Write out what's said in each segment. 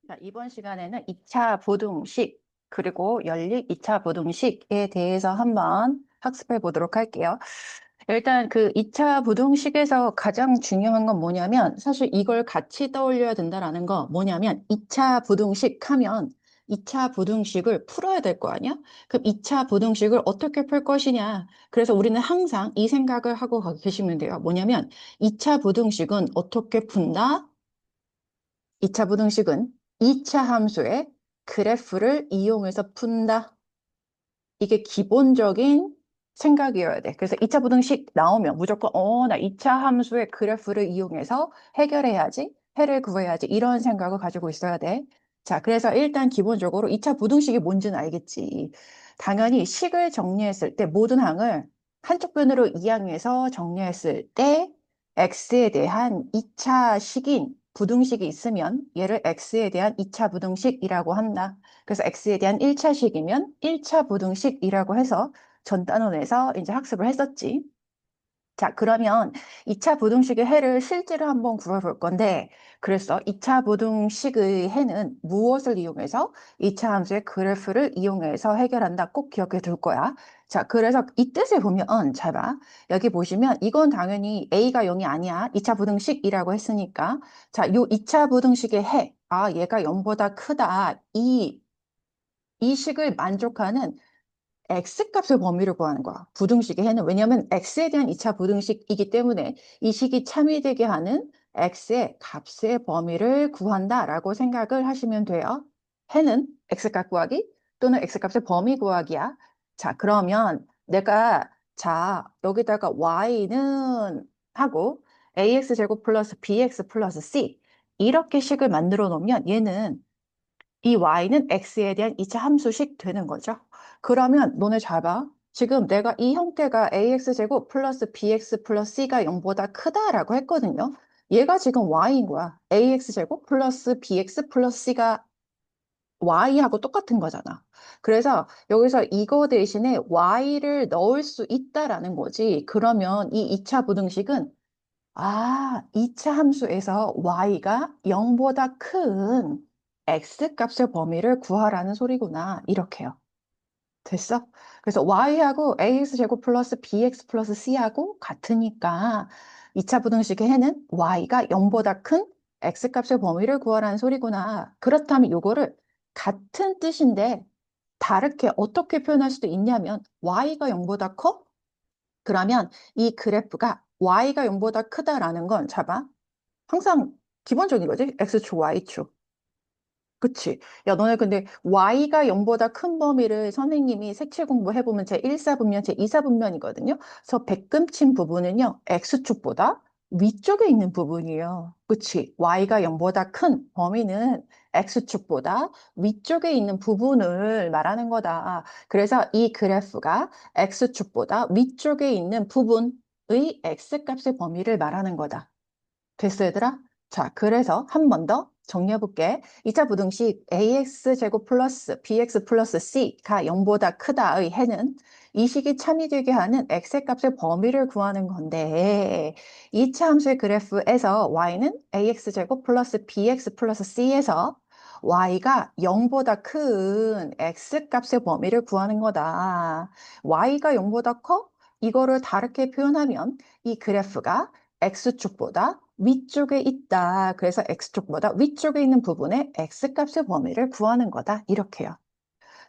자, 이번 시간에는 2차 부등식, 그리고 연립 2차 부등식에 대해서 한번 학습해 보도록 할게요. 일단 그 2차 부등식에서 가장 중요한 건 뭐냐면, 사실 이걸 같이 떠올려야 된다라는 거 뭐냐면, 2차 부등식 하면 2차 부등식을 풀어야 될 거 아니야? 그럼 2차 부등식을 어떻게 풀 것이냐? 그래서 우리는 항상 이 생각을 하고 계시면 돼요. 뭐냐면, 2차 부등식은 어떻게 푼다? 2차 부등식은 2차 함수의 그래프를 이용해서 푼다. 이게 기본적인 생각이어야 돼. 그래서 2차 부등식 나오면 무조건 나 2차 함수의 그래프를 이용해서 해결해야지, 해를 구해야지 이런 생각을 가지고 있어야 돼. 자, 그래서 일단 기본적으로 2차 부등식이 뭔지는 알겠지. 당연히 식을 정리했을 때 모든 항을 한쪽 변으로 이항해서 정리했을 때 x에 대한 2차 식인 부등식이 있으면 얘를 x에 대한 2차 부등식이라고 한다. 그래서 x에 대한 1차식이면 1차 부등식이라고 해서 전 단원에서 이제 학습을 했었지. 자, 그러면 2차 부등식의 해를 실제로 한번 구해볼 건데, 그래서 2차 부등식의 해는 무엇을 이용해서 2차 함수의 그래프를 이용해서 해결한다. 꼭 기억해 둘 거야. 자, 그래서 이 뜻을 보면, 잘 봐. 여기 보시면 이건 당연히 A가 0이 아니야. 2차 부등식이라고 했으니까. 자, 요 2차 부등식의 해. 아, 얘가 0보다 크다. 이 식을 만족하는 x값의 범위를 구하는 거야. 부등식의 해는. 왜냐하면 x에 대한 2차 부등식이기 때문에 이 식이 참이되게 하는 x의 값의 범위를 구한다라고 생각을 하시면 돼요. 해는 x값 구하기 또는 x값의 범위 구하기야. 자, 그러면 여기다가 y는 하고 ax제곱 플러스 bx 플러스 c 이렇게 식을 만들어 놓으면 얘는 이 y는 x에 대한 2차 함수식 되는 거죠. 그러면 너네 잘 봐. 지금 내가 이 형태가 ax제곱 플러스 bx 플러스 c가 0보다 크다라고 했거든요. 얘가 지금 y인 거야. ax제곱 플러스 bx 플러스 c가 y하고 똑같은 거잖아. 그래서 여기서 이거 대신에 y를 넣을 수 있다라는 거지. 그러면 이 2차 부등식은 2차 함수에서 y가 0보다 큰 x값의 범위를 구하라는 소리구나. 이렇게요. 됐어? 그래서 y하고 ax제곱 플러스 bx 플러스 c하고 같으니까 2차 부등식의 해는 y가 0보다 큰 x값의 범위를 구하라는 소리구나. 그렇다면 요거를 같은 뜻인데 다르게 어떻게 표현할 수도 있냐면 y가 0보다 커? 그러면 이 그래프가 y가 0보다 크다라는 건 잡아. 항상 기본적인 거지. x축, y축. 그치? 야, 너네 근데 y가 0보다 큰 범위를 선생님이 색칠 공부해보면 제 1사분면, 제 2사분면이거든요. 그래서 백금친 부분은요, x축보다 위쪽에 있는 부분이에요. 그치? y가 0보다 큰 범위는 x축보다 위쪽에 있는 부분을 말하는 거다. 그래서 이 그래프가 x축보다 위쪽에 있는 부분의 x값의 범위를 말하는 거다. 됐어, 얘들아? 자, 그래서 한 번 더 정리해 볼게. 2차 부등식 ax제곱 플러스 bx 플러스 c가 0보다 크다의 해는 이 식이 참이되게 하는 x의 값의 범위를 구하는 건데 2차 함수의 그래프에서 y는 ax제곱 플러스 bx 플러스 c에서 y가 0보다 큰 x값의 범위를 구하는 거다. y가 0보다 커? 이거를 다르게 표현하면 이 그래프가 x축보다 위쪽에 있다. 그래서 x축보다 위쪽에 있는 부분의 x값의 범위를 구하는 거다. 이렇게요.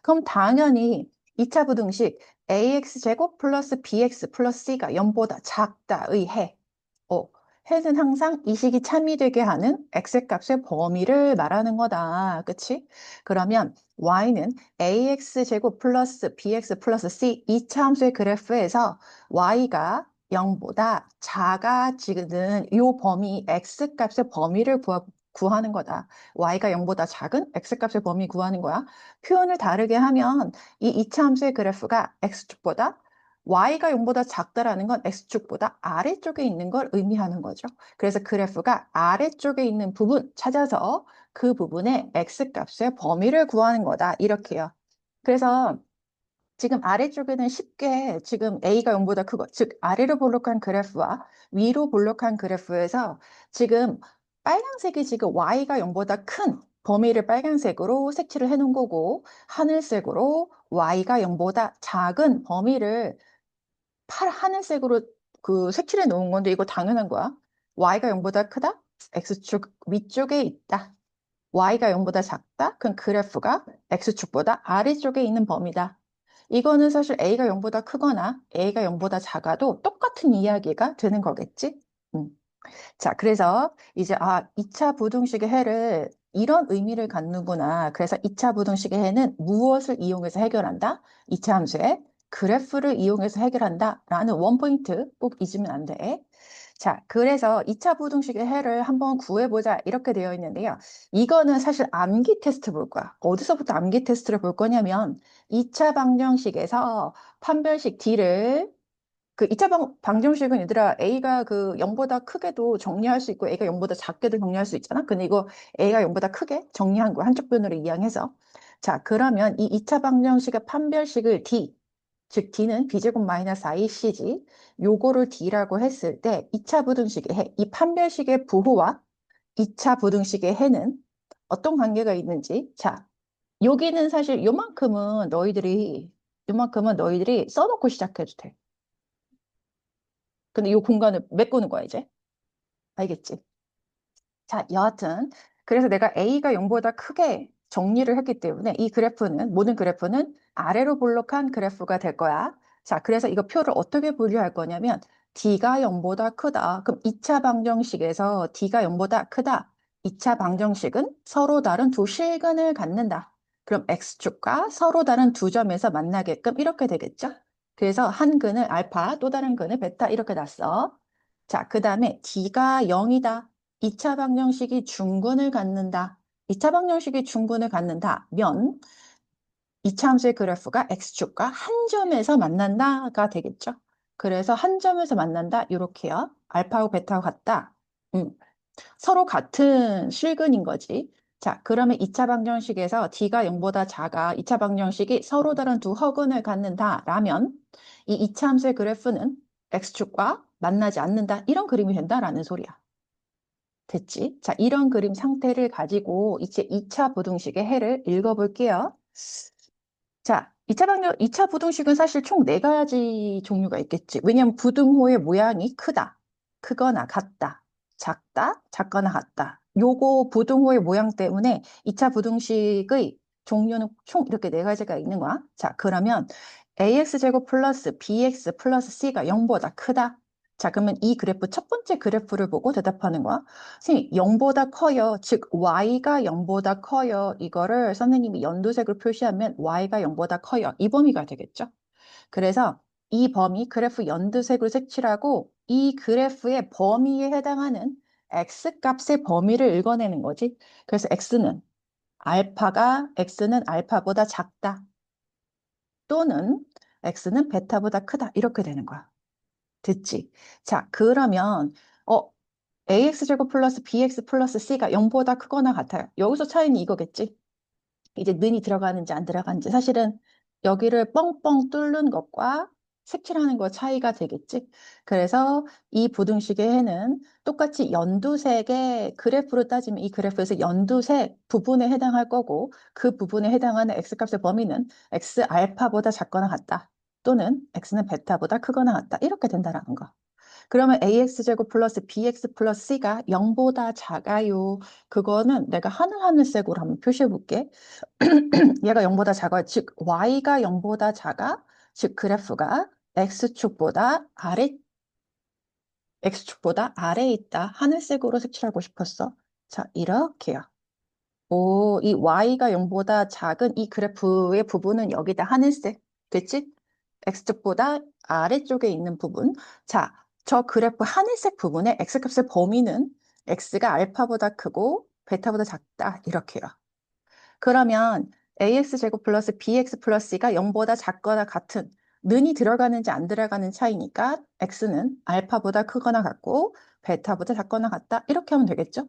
그럼 당연히 2차 부등식 ax제곱 플러스 bx 플러스 c가 0보다 작다의 해. 어, 해는 항상 이 식이 참이되게 하는 x값의 범위를 말하는 거다. 그치? 그러면 y는 ax제곱 플러스 bx 플러스 c 2차 함수의 그래프에서 y가 0보다 작아지는 이 범위 x값의 범위를 구하는 거다. y가 0보다 작은 x값의 범위 구하는 거야. 표현을 다르게 하면 이 2차 함수의 그래프가 x축보다 y가 0보다 작다라는 건 x축보다 아래쪽에 있는 걸 의미하는 거죠. 그래서 그래프가 아래쪽에 있는 부분 찾아서 그 부분의 x값의 범위를 구하는 거다. 이렇게요. 그래서 지금 아래쪽에는 쉽게 지금 A가 0보다 크고, 즉 아래로 볼록한 그래프와 위로 볼록한 그래프에서 지금 빨간색이 지금 Y가 0보다 큰 범위를 빨간색으로 색칠을 해놓은 거고, 하늘색으로 y가 0보다 작은 범위를 하늘색으로 그 색칠해 놓은 건데, 이거 당연한 거야. y가 0보다 크다? x축 위쪽에 있다. y가 0보다 작다? 그럼 그래프가 x축보다 아래쪽에 있는 범위다. 이거는 사실 a가 0보다 크거나 a가 0보다 작아도 똑같은 이야기가 되는 거겠지? 음. 자, 그래서 이제 2차 부등식의 해를 이런 의미를 갖는구나. 그래서 2차 부등식의 해는 무엇을 이용해서 해결한다? 2차 함수의 그래프를 이용해서 해결한다. 라는 원포인트 꼭 잊으면 안 돼. 자, 그래서 2차 부등식의 해를 한번 구해보자. 이렇게 되어 있는데요. 이거는 사실 암기 테스트 볼 거야. 어디서부터 암기 테스트를 볼 거냐면 2차 방정식에서 판별식 D를 그 2차 방정식은 얘들아 A가 그 0보다 크게도 정리할 수 있고 A가 0보다 작게도 정리할 수 있잖아. 근데 이거 A가 0보다 크게 정리한 거야. 한쪽 변으로 이항해서. 자, 그러면 이 2차 방정식의 판별식을 D, 즉 D는 B제곱 마이너스 IC지. 요거를 D라고 했을 때 2차 부등식의 해, 이 판별식의 부호와 2차 부등식의 해는 어떤 관계가 있는지. 자, 여기는 사실 요만큼은 너희들이 써놓고 시작해도 돼. 근데 이 공간을 메꾸는 거야, 이제. 알겠지? 자, 여하튼. 그래서 내가 A가 0보다 크게 정리를 했기 때문에 이 그래프는, 모든 그래프는 아래로 볼록한 그래프가 될 거야. 자, 그래서 이거 표를 어떻게 분류할 거냐면 D가 0보다 크다. 그럼 2차 방정식에서 D가 0보다 크다. 2차 방정식은 서로 다른 두 실근을 갖는다. 그럼 X축과 서로 다른 두 점에서 만나게끔 이렇게 되겠죠? 그래서 한 근을 알파, 또 다른 근을 베타 이렇게 놨어. 자, 그 다음에 D가 0이다. 2차 방정식이 중근을 갖는다. 2차 방정식이 중근을 갖는다면 2차 함수의 그래프가 x축과 한 점에서 만난다가 되겠죠. 그래서 한 점에서 만난다 이렇게요. 알파하고 베타하고 같다. 음, 서로 같은 실근인 거지. 자, 그러면 2차 방정식에서 D가 0보다 작아 2차 방정식이 서로 다른 두 허근을 갖는다라면 이 2차 함수의 그래프는 x축과 만나지 않는다. 이런 그림이 된다라는 소리야. 됐지? 자, 이런 그림 상태를 가지고 이제 2차 부등식의 해를 읽어볼게요. 자, 2차 부등식은 사실 총 4가지 종류가 있겠지. 왜냐면 부등호의 모양이 크다, 크거나 같다, 작다, 작거나 같다. 요거 부등호의 모양 때문에 2차 부등식의 종류는 총 이렇게 4가지가 있는 거야. 자, 그러면 AX제곱 플러스 BX 플러스 C가 0보다 크다. 자, 그러면 이 그래프, 첫 번째 그래프를 보고 대답하는 거야. 선생님, 0보다 커요. 즉, y가 0보다 커요. 이거를 선생님이 연두색으로 표시하면 y가 0보다 커요. 이 범위가 되겠죠? 그래서 이 범위, 그래프 연두색으로 색칠하고 이 그래프의 범위에 해당하는 x값의 범위를 읽어내는 거지. 그래서 x는 알파보다 작다. 또는 x는 베타보다 크다. 이렇게 되는 거야. 됐지? 자, 그러면 AX제곱 플러스 BX 플러스 C가 0보다 크거나 같아요. 여기서 차이는 이거겠지? 이제 는이 들어가는지 안 들어가는지. 사실은 여기를 뻥뻥 뚫는 것과 색칠하는 것 차이가 되겠지? 그래서 이 부등식의 해는 똑같이 연두색의 그래프로 따지면 이 그래프에서 연두색 부분에 해당할 거고 그 부분에 해당하는 X값의 범위는 X 알파보다 작거나 같다. 또는 X는 베타보다 크거나 같다. 이렇게 된다라는 거. 그러면 AX제곱 플러스 BX 플러스 C가 0보다 작아요. 그거는 내가 하늘색으로 한번 표시해 볼게. 얘가 0보다 작아. 즉, Y가 0보다 작아. 즉, 그래프가 X축보다 아래에 있다. 하늘색으로 색칠하고 싶었어. 자, 이렇게요. 오, 이 y가 0보다 작은 이 그래프의 부분은 여기다 하늘색. 됐지? x축보다 아래쪽에 있는 부분. 자, 저 그래프 하늘색 부분의 x값의 범위는 x가 알파보다 크고 베타보다 작다. 이렇게요. 그러면 ax제곱 플러스 bx 플러스 c가 0보다 작거나 같은 는이 들어가는지 안 들어가는 차이니까 x는 알파보다 크거나 같고 베타보다 작거나 같다. 이렇게 하면 되겠죠?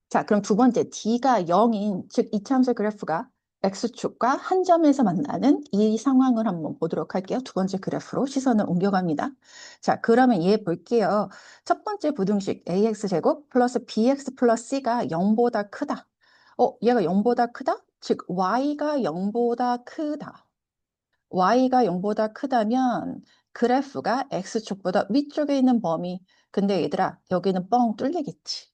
자, 그럼 두 번째, D가 0인, 즉, 이차함수 그래프가 X축과 한 점에서 만나는 이 상황을 한번 보도록 할게요. 두 번째 그래프로 시선을 옮겨갑니다. 자, 그러면 얘 볼게요. 첫 번째 부등식 AX제곱 플러스 BX 플러스 C가 0보다 크다. 얘가 0보다 크다? 즉, y가 0보다 크다. y가 0보다 크다면 그래프가 x축보다 위쪽에 있는 범위. 근데 얘들아, 여기는 뻥 뚫리겠지.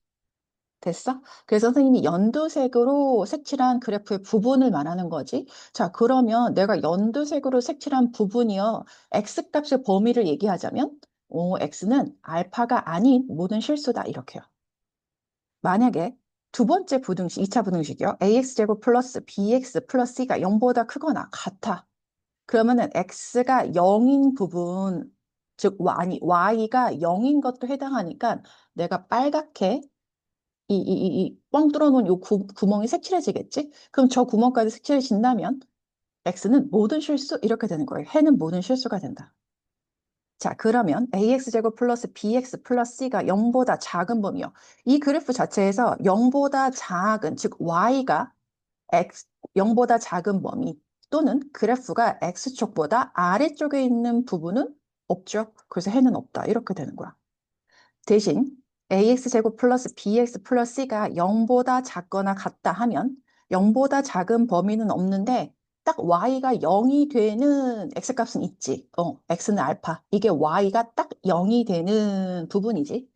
됐어? 그래서 선생님이 연두색으로 색칠한 그래프의 부분을 말하는 거지. 자, 그러면 내가 연두색으로 색칠한 부분이요. x값의 범위를 얘기하자면, x는 알파가 아닌 모든 실수다. 이렇게요. 만약에 두 번째 부등식, 2차 부등식이요. ax제곱 플러스 bx 플러스 c가 0보다 크거나 같아. 그러면은 x가 0인 부분, 즉, y가 0인 것도 해당하니까 내가 빨갛게 뻥 뚫어놓은 요 구멍이 색칠해지겠지? 그럼 저 구멍까지 색칠해진다면 x는 모든 실수 이렇게 되는 거예요. 해는 모든 실수가 된다. 자, 그러면 ax제곱 플러스 bx 플러스 c가 0보다 작은 범위요. 이 그래프 자체에서 0보다 작은, 즉 y가 0보다 작은 범위 또는 그래프가 x축보다 아래쪽에 있는 부분은 없죠. 그래서 해는 없다. 이렇게 되는 거야. 대신 ax제곱 플러스 bx 플러스 c가 0보다 작거나 같다 하면 0보다 작은 범위는 없는데 딱 y가 0이 되는 x값은 있지. x는 알파. 이게 y가 딱 0이 되는 부분이지.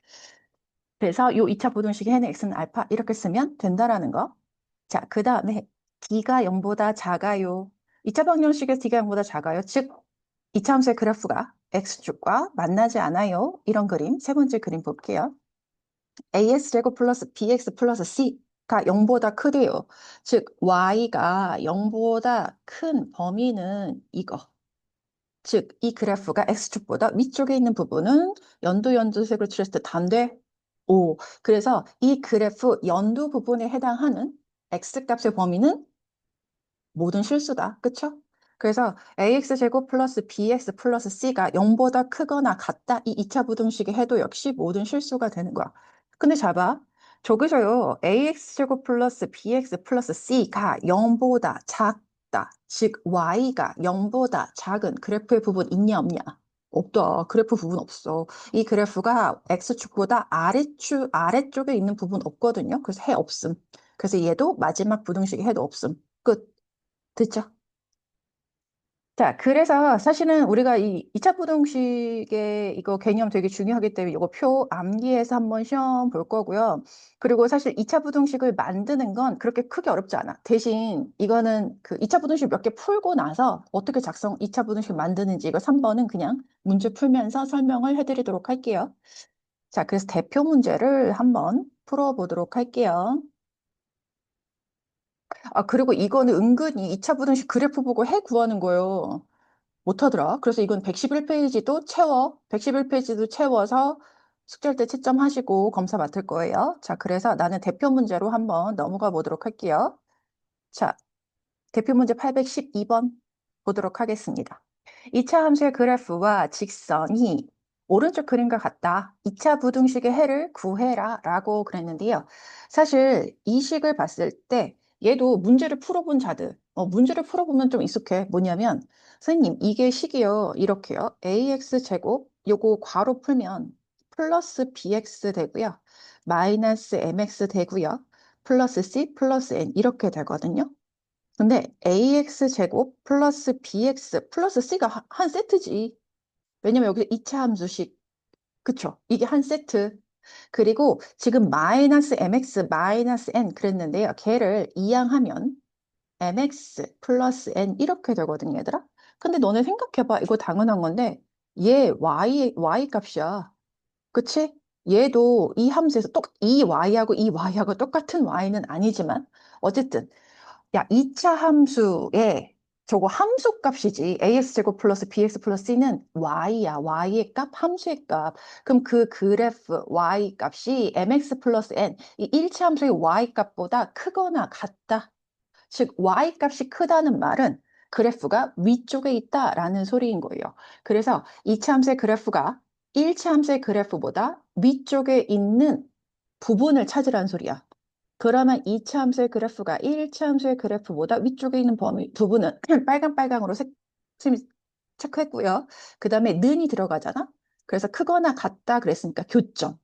그래서 요 2차 부등식의 해는 x는 알파 이렇게 쓰면 된다라는 거. 자, 그 다음에 d가 0보다 작아요. 2차 방정식에서 d가 0보다 작아요. 즉, 2차 함수의 그래프가 x축과 만나지 않아요. 이런 그림. 세 번째 그림 볼게요. AS제곱 플러스 BX 플러스 C가 0보다 크대요. 즉, Y가 0보다 큰 범위는 이거. 즉, 이 그래프가 X축보다 위쪽에 있는 부분은 연두색으로 칠했을 때 단데, 그래서 이 그래프 연두 부분에 해당하는 X값의 범위는 모든 실수다. 그쵸? 그래서 AX제곱 플러스 BX 플러스 C가 0보다 크거나 같다. 이 2차 부등식의 해도 역시 모든 실수가 되는 거야. 근데 잘 봐. 저기서요. AX제곱 플러스 BX 플러스 C가 0보다 작다. 즉, Y가 0보다 작은 그래프의 부분 있냐, 없냐? 없다. 그래프 부분 없어. 이 그래프가 X축보다 아래쪽에 있는 부분 없거든요. 그래서 해 없음. 그래서 얘도 마지막 부등식의 해도 없음. 끝. 됐죠? 자, 그래서 사실은 우리가 이 2차 부등식의 이거 개념 되게 중요하기 때문에 이거 표 암기해서 한번 시험 볼 거고요. 그리고 사실 2차 부등식을 만드는 건 그렇게 크게 어렵지 않아. 대신 이거는 그 2차 부등식 몇 개 풀고 나서 어떻게 2차 부등식 만드는지 이거 3번은 그냥 문제 풀면서 설명을 해드리도록 할게요. 자, 그래서 대표 문제를 한번 풀어보도록 할게요. 그리고 이거는 은근히 2차 부등식 그래프 보고 해 구하는 거예요. 못하더라. 그래서 이건 111페이지도 111페이지도 채워서 숙제할 때 채점하시고 검사 맡을 거예요. 자, 그래서 나는 대표 문제로 한번 넘어가 보도록 할게요. 자, 대표 문제 812번 보도록 하겠습니다. 2차 함수의 그래프와 직선이 오른쪽 그림과 같다. 2차 부등식의 해를 구해라 라고 그랬는데요. 사실 이 식을 봤을 때 얘도 문제를 풀어본 자들, 문제를 풀어보면 좀 익숙해. 뭐냐면 선생님 이게 식이요. 이렇게요. ax제곱 요거 괄호 풀면 플러스 bx 되고요. 마이너스 mx 되고요. 플러스 c 플러스 n 이렇게 되거든요. 근데 AX제곱 플러스 BX 플러스 C가 한 세트지. 왜냐면 여기서 2차 함수식. 그쵸? 이게 한 세트. 그리고 지금 마이너스 MX 마이너스 N 그랬는데요. 걔를 이항하면 MX 플러스 N 이렇게 되거든요, 얘들아. 근데 너네 생각해봐. 이거 당연한 건데 얘 Y 값이야. 그치? 얘도 이 함수에서 이 Y하고 똑같은 Y는 아니지만 어쨌든 야, 2차 함수에 저거 함수 값이지. AX제곱 플러스 BX 플러스 C는 Y야. Y의 값, 함수의 값. 그럼 그 그래프 Y 값이 MX 플러스 N, 이 1차 함수의 Y 값보다 크거나 같다. 즉, Y 값이 크다는 말은 그래프가 위쪽에 있다라는 소리인 거예요. 그래서 2차 함수의 그래프가 1차 함수의 그래프보다 위쪽에 있는 부분을 찾으라는 소리야. 그러면 2차 함수의 그래프가 1차 함수의 그래프보다 위쪽에 있는 부분은 빨강으로 선생님이 체크했고요. 그 다음에 는이 들어가잖아. 그래서 크거나 같다 그랬으니까 교점.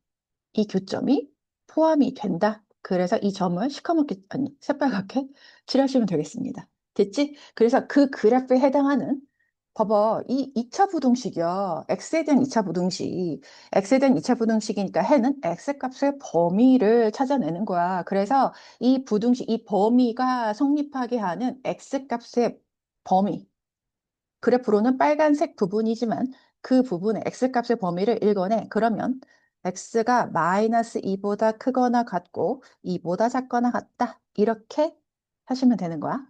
이 교점이 포함이 된다. 그래서 이 점을 시커멓게, 아니, 새빨갛게 칠하시면 되겠습니다. 됐지? 그래서 그 그래프에 해당하는, 봐봐, 이 2차 부등식이야. x에 대한 2차 부등식. x에 대한 2차 부등식이니까 해는 x값의 범위를 찾아내는 거야. 그래서 이 부등식, 이 범위가 성립하게 하는 x값의 범위. 그래프로는 빨간색 부분이지만 그 부분의 x값의 범위를 읽어내. 그러면 x가 마이너스 2보다 크거나 같고 2보다 작거나 같다. 이렇게 하시면 되는 거야.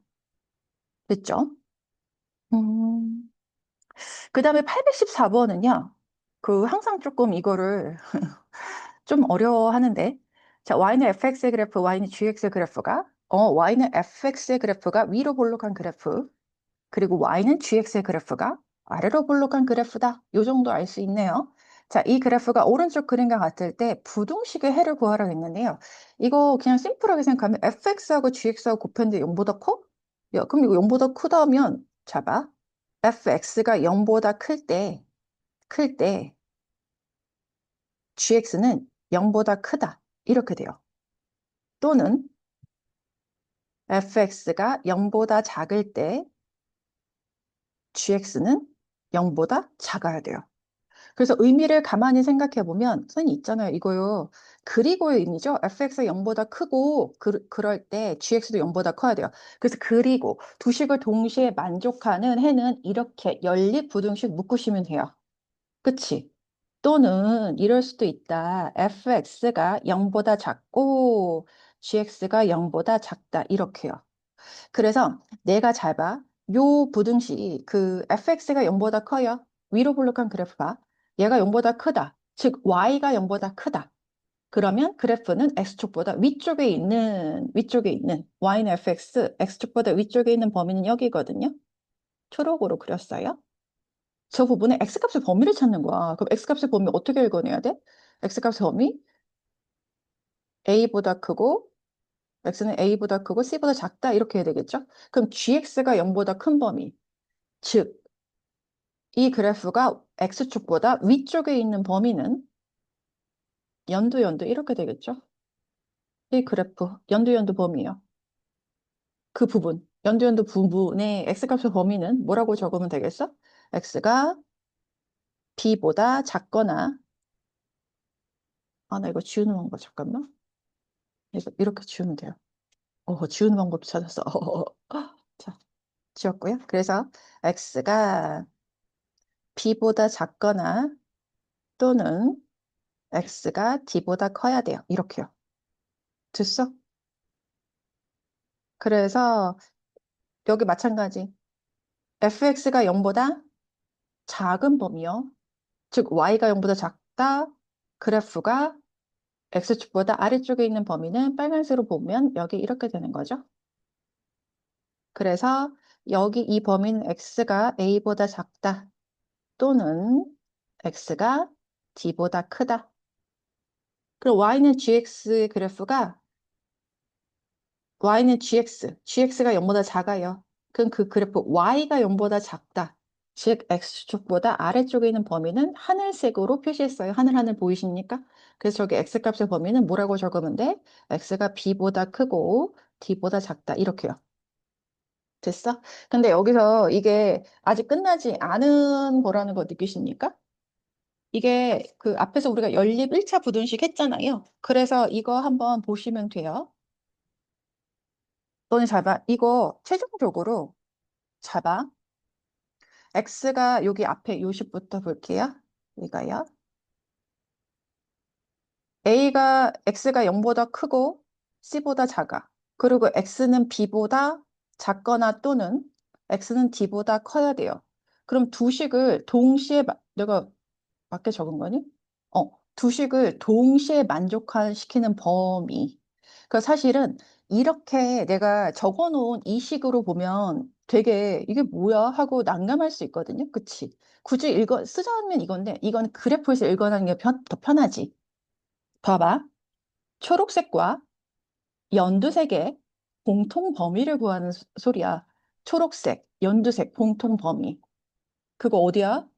됐죠? 음. 그 다음에 814번은요. 그 항상 조금 이거를 좀 어려워하는데 자, y는 fx의 그래프, y는 gx의 그래프가 y는 fx의 그래프가 위로 볼록한 그래프 그리고 y는 gx의 그래프가 아래로 볼록한 그래프다. 요 정도 알 수 있네요. 자, 이 그래프가 오른쪽 그림과 같을 때 부등식의 해를 구하라고 했는데요. 이거 그냥 심플하게 생각하면 fx하고 gx하고 곱했는데 0보다 커? 야, 그럼 이거 0보다 크다면 잡아. fx가 0보다 클 때 gx는 0보다 크다. 이렇게 돼요. 또는 fx가 0보다 작을 때 gx는 0보다 작아야 돼요. 그래서 의미를 가만히 생각해 보면 선이 있잖아요. 이거요. 그리고의 의미죠. fx가 0보다 크고 그럴 때 gx도 0보다 커야 돼요. 그래서 그리고 두 식을 동시에 만족하는 해는 이렇게 연립 부등식 묶으시면 돼요. 그치? 또는 이럴 수도 있다. fx가 0보다 작고 gx가 0보다 작다. 이렇게요. 그래서 내가 잘 봐. 요 부등식 그 fx가 0보다 커요. 위로 볼록한 그래프 봐. 얘가 0보다 크다. 즉 y가 0보다 크다. 그러면 그래프는 x축보다 위쪽에 있는 y는 fx, x축보다 위쪽에 있는 범위는 여기거든요. 초록으로 그렸어요. 저 부분에 x값의 범위를 찾는 거야. 그럼 x값의 범위 어떻게 읽어내야 돼? x값의 범위 a보다 크고 x는 a보다 크고 c보다 작다 이렇게 해야 되겠죠? 그럼 gx가 0보다 큰 범위 즉 이 그래프가 x축보다 위쪽에 있는 범위는 연두 이렇게 되겠죠? 이 그래프 연두 범위예요. 그 부분 연두 부분의 x값의 범위는 뭐라고 적으면 되겠어? x가 b보다 작거나 나 이거 지우는 방법 잠깐만. 이거 이렇게 지우면 돼요. 지우는 방법 찾았어. 자, 지웠고요. 그래서 x가 b보다 작거나 또는 x가 d보다 커야 돼요. 이렇게요. 됐어? 그래서 여기 마찬가지. fx가 0보다 작은 범위요. 즉 y가 0보다 작다. 그래프가 x축보다 아래쪽에 있는 범위는 빨간색으로 보면 여기 이렇게 되는 거죠. 그래서 여기 이 범위는 x가 a보다 작다. 또는 x가 d보다 크다. 그리고 y는 gx의 그래프가 y는 gx가 0보다 작아요. 그럼 그 그래프 y가 0보다 작다. 즉 x축보다 아래쪽에 있는 범위는 하늘색으로 표시했어요. 하늘 보이십니까? 그래서 저기 x값의 범위는 뭐라고 적으면 돼? x가 b보다 크고 d보다 작다. 이렇게요. 됐어? 근데 여기서 이게 아직 끝나지 않은 거라는 거 느끼십니까? 이게 그 앞에서 우리가 연립 1차 부등식 했잖아요. 그래서 이거 한번 보시면 돼요. 너네 잘 봐. 이거 최종적으로 잘 봐. x가 여기 앞에 요식부터 볼게요. 이거요. x가 0보다 크고 c보다 작아. 그리고 x는 b보다 작거나 또는 x는 d보다 커야 돼요. 그럼 두 식을 동시에 내가 맞게 적은 거니? 두 식을 동시에 만족시키는 범위. 그 사실은 이렇게 내가 적어놓은 이 식으로 보면 되게 이게 뭐야 하고 난감할 수 있거든요. 그치? 굳이 쓰자면 이건데 이건 그래프에서 읽어내는 게 더 편하지. 봐봐. 초록색과 연두색의 공통 범위를 구하는 소리야. 초록색, 연두색 공통 범위. 그거 어디야?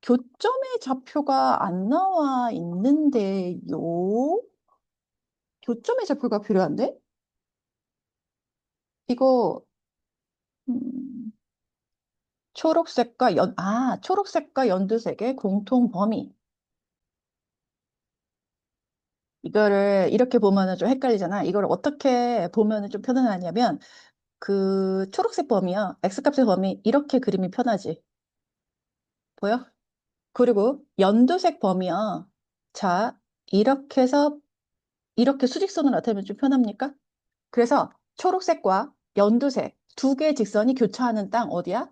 교점의 좌표가 안 나와 있는데요. 교점의 좌표가 필요한데? 이거, 음, 초록색과 연두색의 공통 범위. 이거를 이렇게 보면은 좀 헷갈리잖아. 이걸 어떻게 보면은 좀 편안하냐면, 그 초록색 범위야. X값의 범위, 이렇게 그림이 편하지. 보여? 그리고 연두색 범위야. 자, 이렇게 해서 이렇게 수직선으로 나타내면 좀 편합니까? 그래서 초록색과 연두색 두 개의 직선이 교차하는 땅 어디야?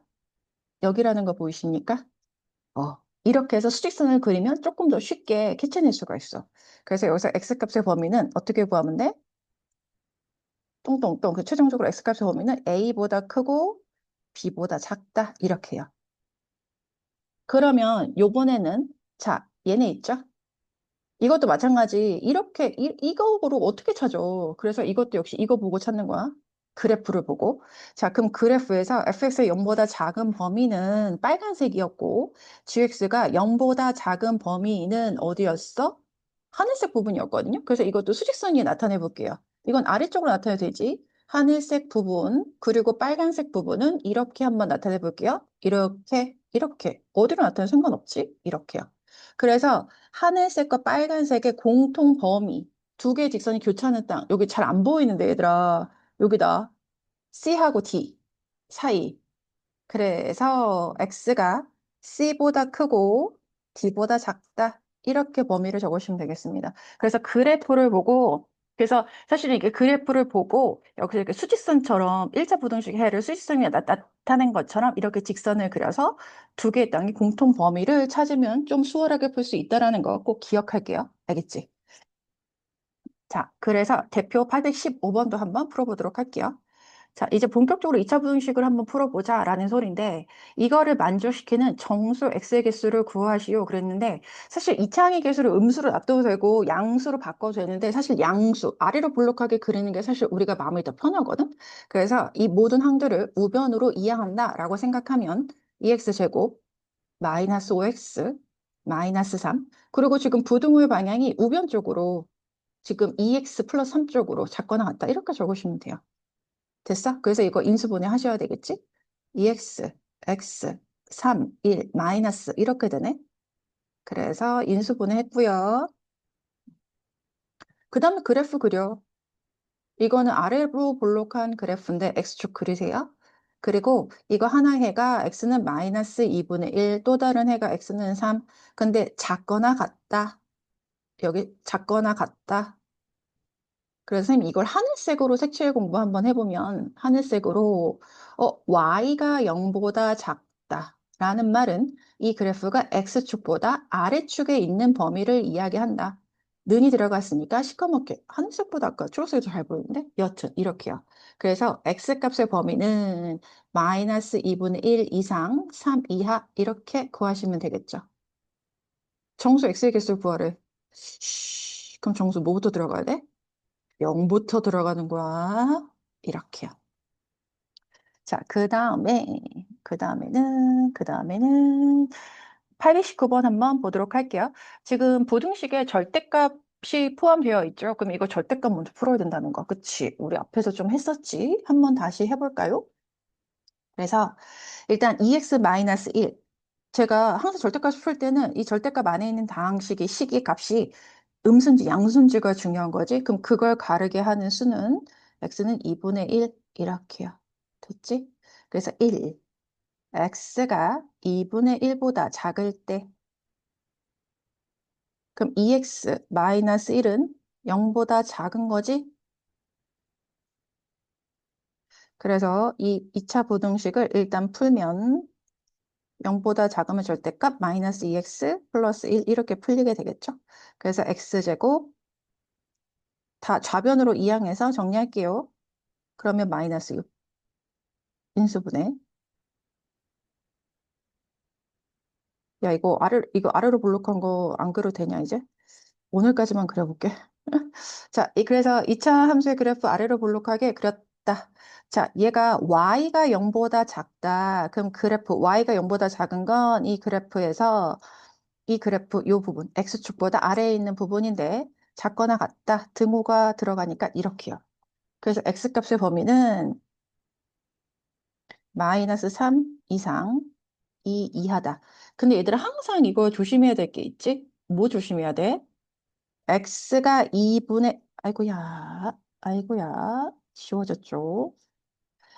여기라는 거 보이십니까? 이렇게 해서 수직선을 그리면 조금 더 쉽게 캐치낼 수가 있어. 그래서 여기서 X값의 범위는 어떻게 구하면 돼? 똥똥똥. 그 최종적으로 X값의 범위는 A보다 크고 B보다 작다. 이렇게 해요. 그러면 요번에는 자, 얘네 있죠? 이것도 마찬가지. 이렇게, 이거로 어떻게 찾아? 그래서 이것도 역시 이거 보고 찾는 거야. 그래프를 보고. 자, 그럼 그래프에서 fx의 0보다 작은 범위는 빨간색이었고, gx가 0보다 작은 범위는 어디였어? 하늘색 부분이었거든요. 그래서 이것도 수직선이 나타내 볼게요. 이건 아래쪽으로 나타내도 되지. 하늘색 부분, 그리고 빨간색 부분은 이렇게 한번 나타내 볼게요. 이렇게, 이렇게. 어디로 나타내도 상관없지? 이렇게요. 그래서 하늘색과 빨간색의 공통 범위, 두 개의 직선이 교차하는 땅. 여기 잘 안 보이는데, 얘들아. 여기다. C하고 D 사이. 그래서 X가 C보다 크고 D보다 작다. 이렇게 범위를 적으시면 되겠습니다. 그래서 그래프를 보고, 그래서 사실은 이게 그래프를 보고, 여기서 이렇게 수직선처럼 일자 부등식 해를 수직선이 나타낸 것처럼 이렇게 직선을 그려서 두 개의 땅의 공통 범위를 찾으면 좀 수월하게 풀 수 있다는 거 꼭 기억할게요. 알겠지? 자, 그래서 대표 815번도 한번 풀어보도록 할게요. 자, 이제 본격적으로 2차 부등식을 한번 풀어보자라는 소리인데, 이거를 만족시키는 정수 x의 개수를 구하시오 그랬는데, 사실 2차 항의 개수를 음수로 놔둬도 되고 양수로 바꿔도 되는데, 사실 양수, 아래로 볼록하게 그리는 게 사실 우리가 마음이 더 편하거든? 그래서 이 모든 항들을 우변으로 이항한다라고 생각하면 2x제곱 마이너스 5x 마이너스 3, 그리고 지금 부등호의 방향이 우변 쪽으로 지금 2x 플러스 3 쪽으로 작거나 같다 이렇게 적으시면 돼요. 됐어? 그래서 이거 인수분해 하셔야 되겠지? 2x, x, 3, 1, 마이너스 이렇게 되네. 그래서 인수분해 했고요. 그 다음에 그래프 그려. 이거는 아래로 볼록한 그래프인데 x축 그리세요. 그리고 이거 하나 해가 x는 마이너스 2분의 1, 또 다른 해가 x는 3. 근데 작거나 같다. 여기 작거나 같다. 그래서 선생님 이걸 하늘색으로 색칠 공부 한번 해보면 하늘색으로 y가 0보다 작다라는 말은 이 그래프가 x축보다 아래축에 있는 범위를 이야기한다. 는이 들어갔으니까 시커멓게 하늘색보다 아까 초록색이 더 잘 보이는데 여튼 이렇게요. 그래서 x값의 범위는 마이너스 2분의 1 이상 3 이하 이렇게 구하시면 되겠죠. 정수 x의 개수 구하래. 그럼 정수 뭐부터 들어가야 돼? 0부터 들어가는 거야. 이렇게요. 자, 그 다음에는 819번 한번 보도록 할게요. 지금 부등식에 절대값이 포함되어 있죠. 그럼 이거 절대값 먼저 풀어야 된다는 거. 그치? 우리 앞에서 좀 했었지? 한번 다시 해볼까요? 그래서 일단 2x-1. 제가 항상 절대값 풀 때는 이 절대값 안에 있는 다항식의 식이 값이 음수인지 양수인지가 중요한 거지. 그럼 그걸 가르게 하는 수는 x는 2분의 1 이렇게요. 됐지? 그래서 1, x가 2분의 1보다 작을 때 그럼 2x 마이너스 1은 0보다 작은 거지? 그래서 이 2차 부등식을 일단 풀면 0보다 작으면 절대값 마이너스 2x 플러스 1 이렇게 풀리게 되겠죠? 그래서 x제곱 다 좌변으로 이항해서 정리할게요. 그러면 마이너스 6 인수분해. 야, 이거 아래로 볼록한 거 안 그려도 되냐, 이제? 오늘까지만 그려볼게. 자, 그래서 2차 함수의 그래프 아래로 볼록하게 그렸다. 자, 얘가 y가 0보다 작다. 그럼 그래프 y가 0보다 작은 건 이 그래프에서 이 그래프 요 부분, x축보다 아래에 있는 부분인데 작거나 같다. 등호가 들어가니까 이렇게요. 그래서 x값의 범위는 마이너스 3 이상 2 이하다. 근데 얘들아 항상 이거 조심해야 될 게 있지? 뭐 조심해야 돼? x가 2분의 아이고야 지워졌죠.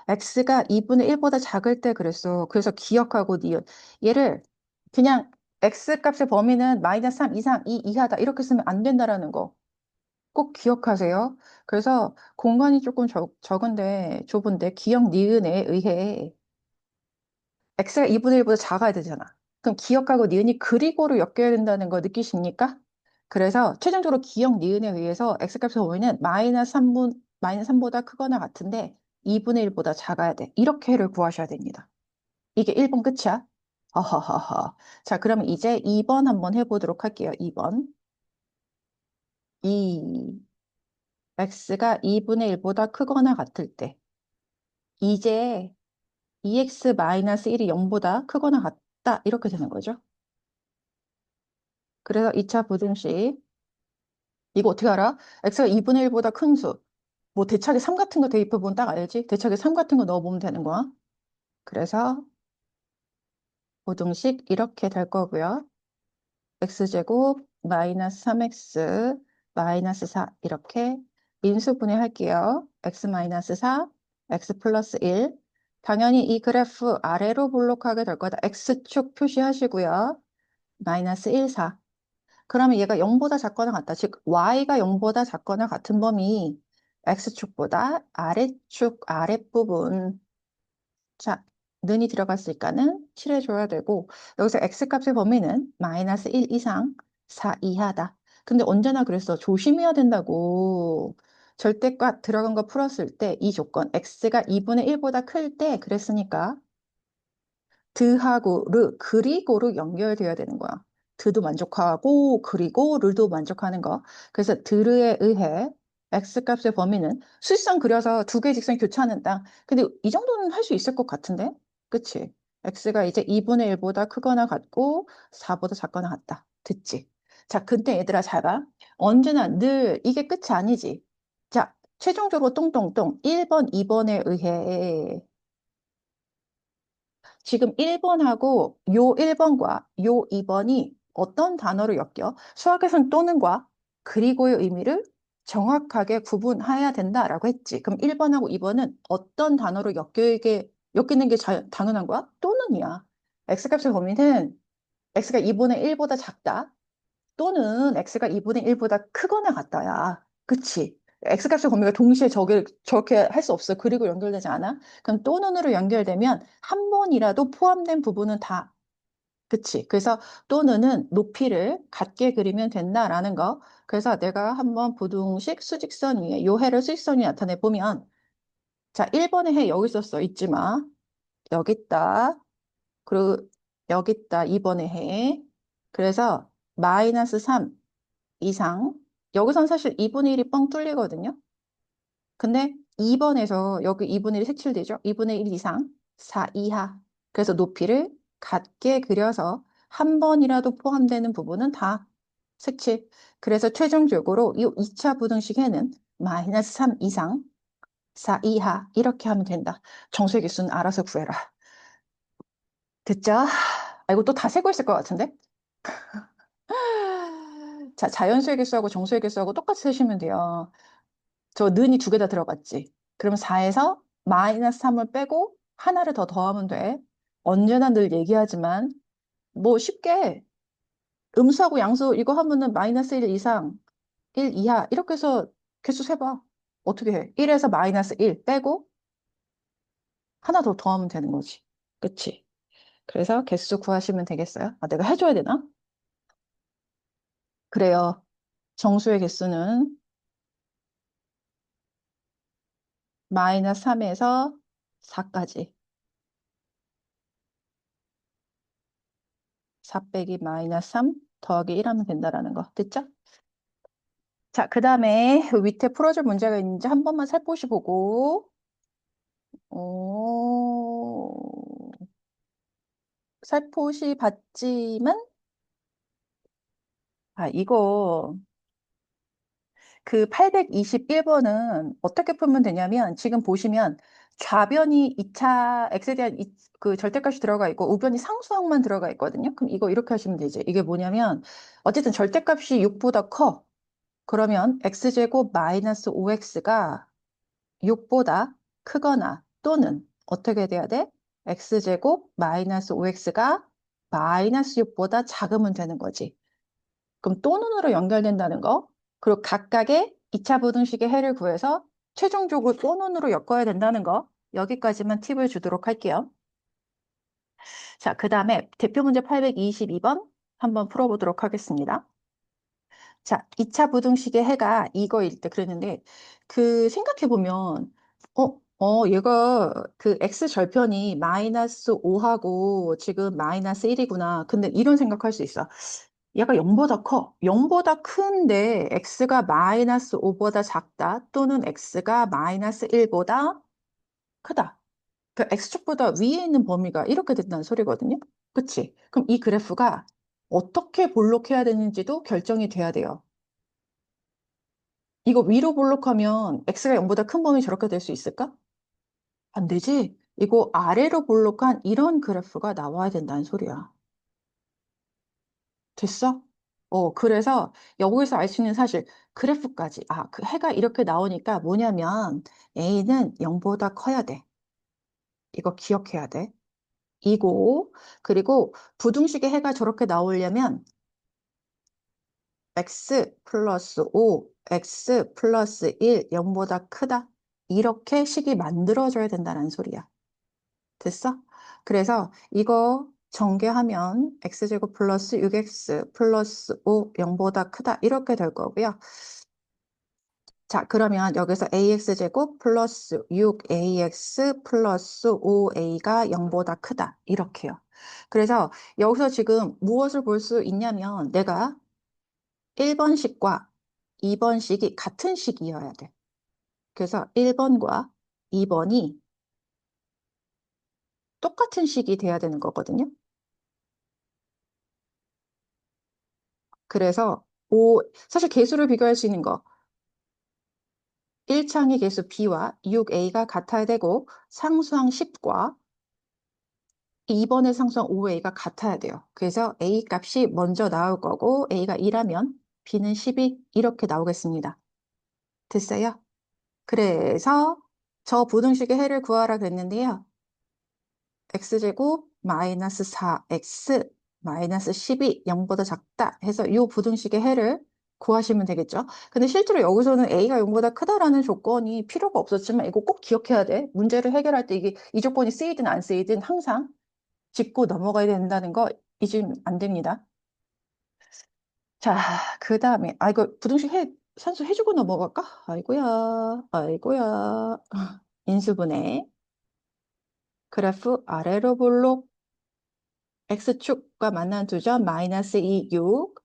x가 2분의 1보다 작을 때 그랬어. 그래서 기억하고 니은 얘를 그냥 x 값의 범위는 마이너스 3 이상 2 이하다 이렇게 쓰면 안 된다라는 거 꼭 기억하세요. 그래서 공간이 조금 적은데 좁은데 기억 니은에 의해 x가 2분의 1보다 작아야 되잖아. 그럼 기억하고 니은이 그리고로 엮여야 된다는 거 느끼십니까? 그래서 최종적으로 기억 니은에 의해서 x값의 범위는 마이너스 3보다 크거나 같은데 2분의 1보다 작아야 돼. 이렇게를 구하셔야 됩니다. 이게 1번 끝이야. 허허허허. 자, 그러면 이제 2번 한번 해보도록 할게요. 2번. x가 2분의 1보다 크거나 같을 때 이제 2x-1이 0보다 크거나 같다. 이렇게 되는 거죠. 그래서 2차 부등식 이거 어떻게 알아? x가 2분의 1보다 큰 수. 뭐 대차게 3 같은 거 대입해보면 딱 알지? 대차게 3 같은 거 넣어보면 되는 거야. 그래서 부등식 이렇게 될 거고요. x제곱 마이너스 3x 마이너스 4 이렇게 인수분해 할게요. x 마이너스 4, x 플러스 1. 당연히 이 그래프 아래로 볼록하게 될 거다. x축 표시하시고요. 마이너스 1, 4. 그러면 얘가 0보다 작거나 같다. 즉 y가 0보다 작거나 같은 범위 x축보다 아래축 아랫부분 자, 는이 들어갔으니까는 칠해줘야 되고 여기서 x값의 범위는 마이너스 1 이상 4 이하다. 근데 언제나 그랬어. 조심해야 된다고. 절대값 들어간 거 풀었을 때 이 조건 x가 2분의 1보다 클 때 그랬으니까 드하고 르 그리고로 연결되어야 되는 거야. 드도 만족하고 그리고 르도 만족하는 거. 그래서 드르에 의해 x값의 범위는 수직선 그려서 두 개의 직선 교차하는 땅. 근데 이 정도는 할 수 있을 것 같은데? 그치? x가 이제 2분의 1보다 크거나 같고 4보다 작거나 같다. 됐지? 자, 근데 얘들아 잘 봐. 언제나 늘 이게 끝이 아니지. 자, 최종적으로 똥똥똥 1번, 2번에 의해 지금 1번하고 요 1번과 요 2번이 어떤 단어로 엮여? 수학에서는 또는과 그리고의 의미를 정확하게 구분해야 된다라고 했지. 그럼 1번하고 2번은 어떤 단어로 엮이는 게 당연한 거야? 또는이야. x값의 범위는 x가 2분의 1보다 작다. 또는 x가 2분의 1보다 크거나 같다야. 그치? x값의 범위가 동시에 저렇게 할 수 없어. 그리고 연결되지 않아? 그럼 또는으로 연결되면 한 번이라도 포함된 부분은 다. 그치? 그래서 또는은 높이를 같게 그리면 된다라는 거. 그래서 내가 한번 부등식 수직선 위에 요 해를 수직선 위에 나타내 보면 자, 1번의 해 여기 있었어. 잊지 마. 여기 있다. 그리고 여기 있다. 2번의 해. 그래서 마이너스 3 이상. 여기선 사실 2분의 1이 뻥 뚫리거든요. 근데 2번에서 여기 2분의 1이 색칠되죠? 2분의 1 이상, 4 이하. 그래서 높이를 같게 그려서 한 번이라도 포함되는 부분은 다 색칠. 그래서 최종적으로 이 2차 부등식에는 마이너스 3 이상, 4 이하 이렇게 하면 된다. 정수의 개수는 알아서 구해라. 됐죠? 아, 이거 또 다 세고 있을 것 같은데? 자, 자연수의 개수하고 정수의 개수하고 똑같이 세시면 돼요. 저 는이 두 개 다 들어갔지. 그럼 4에서 마이너스 3을 빼고 하나를 더 더하면 돼. 언제나 늘 얘기하지만 뭐 쉽게 음수하고 양수 이거 하면은 마이너스 1 이상, 1 이하 이렇게 해서 개수 세봐. 어떻게 해? 1에서 마이너스 1 빼고 하나 더 더하면 되는 거지. 그치? 그래서 개수 구하시면 되겠어요? 아, 내가 해줘야 되나? 그래요. 정수의 개수는 마이너스 3에서 4까지. 4 빼기 마이너스 3 더하기 1 하면 된다라는 거. 됐죠? 자, 그 다음에 밑에 풀어줄 문제가 있는지 한 번만 살포시 보고, 살포시 봤지만, 아, 이거 그 821번은 어떻게 풀면 되냐면 지금 보시면 좌변이 2차 x에 대한 그 절대값이 들어가 있고 우변이 상수항만 들어가 있거든요. 그럼 이거 이렇게 하시면 되지. 이게 뭐냐면 어쨌든 절대값이 6보다 커. 그러면 x제곱 마이너스 5x가 6보다 크거나 또는 어떻게 돼야 돼? x제곱 마이너스 5x가 마이너스 6보다 작으면 되는 거지. 그럼 또는으로 연결된다는 거. 그리고 각각의 2차 부등식의 해를 구해서 최종적으로 또는으로 엮어야 된다는 거. 여기까지만 팁을 주도록 할게요. 자, 그 다음에 대표 문제 822번 한번 풀어보도록 하겠습니다. 자, 2차 부등식의 해가 이거일 때 그랬는데 그 생각해보면 얘가 그 x 절편이 마이너스 5하고 지금 마이너스 1이구나. 근데 이런 생각할 수 있어. 얘가 0보다 커. 0보다 큰데 x가 마이너스 5보다 작다. 또는 x가 마이너스 1보다 크다. 그 x축보다 위에 있는 범위가 이렇게 된다는 소리거든요. 그치? 그럼 이 그래프가 어떻게 볼록해야 되는지도 결정이 돼야 돼요. 이거 위로 볼록하면 x가 0보다 큰 범위 저렇게 될 수 있을까? 안 되지? 이거 아래로 볼록한 이런 그래프가 나와야 된다는 소리야. 됐어? 그래서 여기서 알 수 있는 사실, 그래프까지. 그 해가 이렇게 나오니까 뭐냐면 A는 0보다 커야 돼. 이거 기억해야 돼. 이고, 그리고 부등식의 해가 저렇게 나오려면 x 플러스 5, x 플러스 1, 0보다 크다. 이렇게 식이 만들어져야 된다는 소리야. 됐어? 그래서 이거 전개하면 x제곱 플러스 6x 플러스 5, 0보다 크다. 이렇게 될 거고요. 자, 그러면 여기서 ax제곱 플러스 6ax 플러스 5a가 0보다 크다. 이렇게요. 그래서 여기서 지금 무엇을 볼 수 있냐면 내가 1번식과 2번식이 같은 식이어야 돼. 그래서 1번과 2번이 똑같은 식이 돼야 되는 거거든요. 그래서 사실 개수를 비교할 수 있는 거 1창의 개수 b와 6a가 같아야 되고 상수항 10과 2번의 상수항 5a가 같아야 돼요. 그래서 a 값이 먼저 나올 거고 a가 2라면 b는 12 이렇게 나오겠습니다. 됐어요? 그래서 저 부등식의 해를 구하라 그랬는데요. x제곱 마이너스 4x 마이너스 12 0보다 작다 해서 이 부등식의 해를 구하시면 되겠죠. 근데 실제로 여기서는 a가 0보다 크다라는 조건이 필요가 없었지만 이거 꼭 기억해야 돼. 문제를 해결할 때 이게 이 조건이 쓰이든 안 쓰이든 항상 짚고 넘어가야 된다는 거 잊으면 안 됩니다. 자, 그 다음에 이거 부등식 산수 해주고 넘어갈까? 아이고야, 아이고야. 인수분해 그래프 아래로 볼록 x축과 만난 두 점 마이너스 2, 6.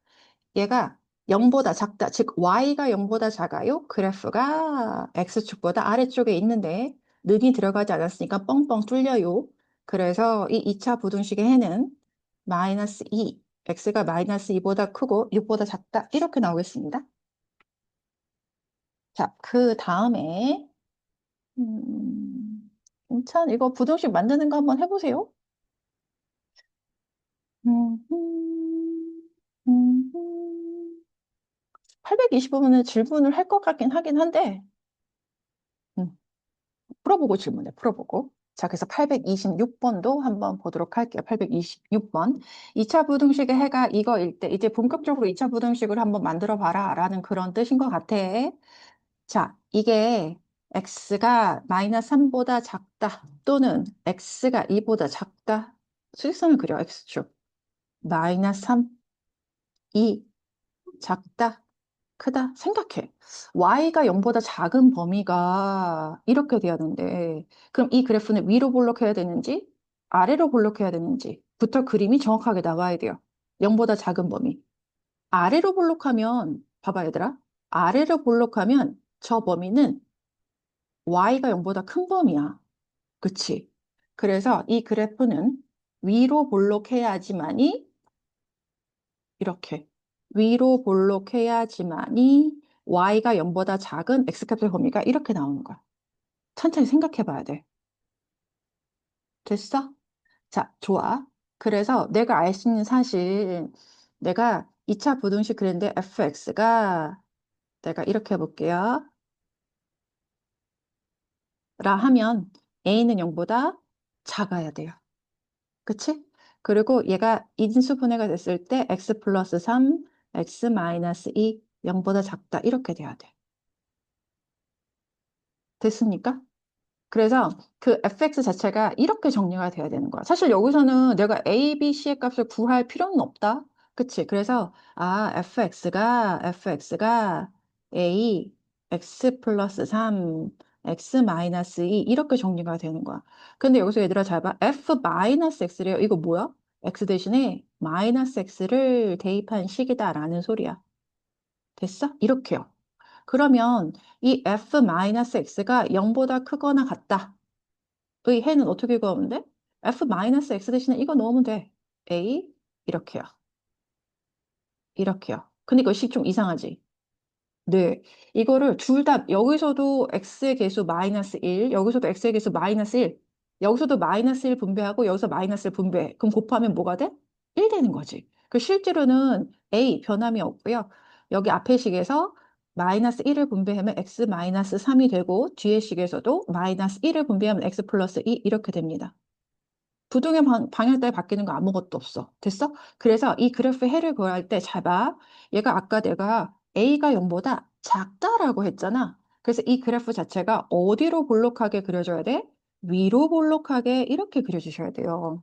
얘가 0보다 작다. 즉 y가 0보다 작아요. 그래프가 x축보다 아래쪽에 있는데 는이 들어가지 않았으니까 뻥뻥 뚫려요. 그래서 이 2차 부등식의 해는 마이너스 2, x가 마이너스 2보다 크고 6보다 작다. 이렇게 나오겠습니다. 자, 그 다음에 참 이거 부등식 만드는 거 한번 해보세요. 음, 음, 음. 825번은 질문을 할 것 같긴 하긴 한데, 음, 풀어보고 질문해, 풀어보고. 자, 그래서 826번도 한번 보도록 할게요. 826번. 2차 부등식의 해가 이거일 때, 이제 본격적으로 2차 부등식을 한번 만들어 봐라, 라는 그런 뜻인 것 같아. 자, 이게 x가 마이너스 3보다 작다, 또는 x가 2보다 작다. 수직선을 그려, x축. 마이너스 3, 2, 작다. 크다? 생각해. y가 0보다 작은 범위가 이렇게 돼야 되는데, 그럼 이 그래프는 위로 볼록해야 되는지, 아래로 볼록해야 되는지부터 그림이 정확하게 나와야 돼요. 0보다 작은 범위. 아래로 볼록하면, 봐봐, 얘들아. 아래로 볼록하면 저 범위는 y가 0보다 큰 범위야. 그치? 그래서 이 그래프는 위로 볼록해야지만이 이렇게 위로 볼록해야지만이 y가 0보다 작은 x값의 범위가 이렇게 나오는 거야. 천천히 생각해 봐야 돼. 됐어? 자, 좋아. 그래서 내가 알 수 있는 사실, 내가 2차 부등식 그랬는데 fx가 내가 이렇게 해볼게요. 라 하면 a는 0보다 작아야 돼요. 그치? 그리고 얘가 인수분해가 됐을 때 x 플러스 3, x 마이너스 2, 0보다 작다. 이렇게 돼야 돼. 됐습니까? 그래서 그 fx 자체가 이렇게 정리가 돼야 되는 거야. 사실 여기서는 내가 a, b, c의 값을 구할 필요는 없다. 그치? 그래서 fx가 a, x 플러스 3, x 마이너스 2 이렇게 정리가 되는 거야. 근데 여기서 얘들아 잘 봐. f 마이너스 x래요. 이거 뭐야? x 대신에 마이너스 x를 대입한 식이다라는 소리야. 됐어? 이렇게요. 그러면 이 f 마이너스 x가 0보다 크거나 같다. 의 해는 어떻게 구하면 돼? f-x 대신에 이거 넣으면 돼. a 이렇게요. 이렇게요. 근데 이거 식 좀 이상하지? 네. 이거를 둘 다 여기서도 x의 개수 마이너스 1, 여기서도 x의 개수 마이너스 1, 여기서도 마이너스 1 분배하고 여기서 마이너스 1 분배. 그럼 곱하면 뭐가 돼? 1 되는 거지. 그 실제로는 a 변함이 없고요. 여기 앞에 식에서 마이너스 1을 분배하면 x 마이너스 3이 되고 뒤에 식에서도 마이너스 1을 분배하면 x 플러스 2 이렇게 됩니다. 부동의 방향 따라 바뀌는 거 아무것도 없어. 됐어? 그래서 이 그래프의 해를 구할 때 잘 봐. 얘가 아까 내가 A가 0보다 작다라고 했잖아. 그래서 이 그래프 자체가 어디로 볼록하게 그려줘야 돼? 위로 볼록하게 이렇게 그려주셔야 돼요.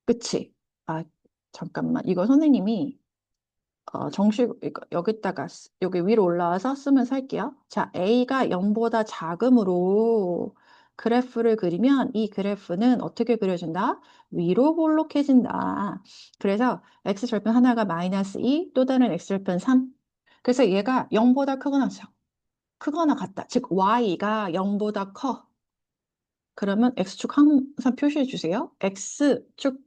그치? 아, 잠깐만. 이거 선생님이 정식, 여기다가, 여기 위로 올라와서 쓰면서 할게요. 자, A가 0보다 작음으로 그래프를 그리면 이 그래프는 어떻게 그려진다? 위로 볼록해진다. 그래서 X절편 하나가 마이너스 2, 또 다른 X절편 3. 그래서 얘가 0보다 크거나 같다. 즉, Y가 0보다 커. 그러면 X축 항상 표시해 주세요. X축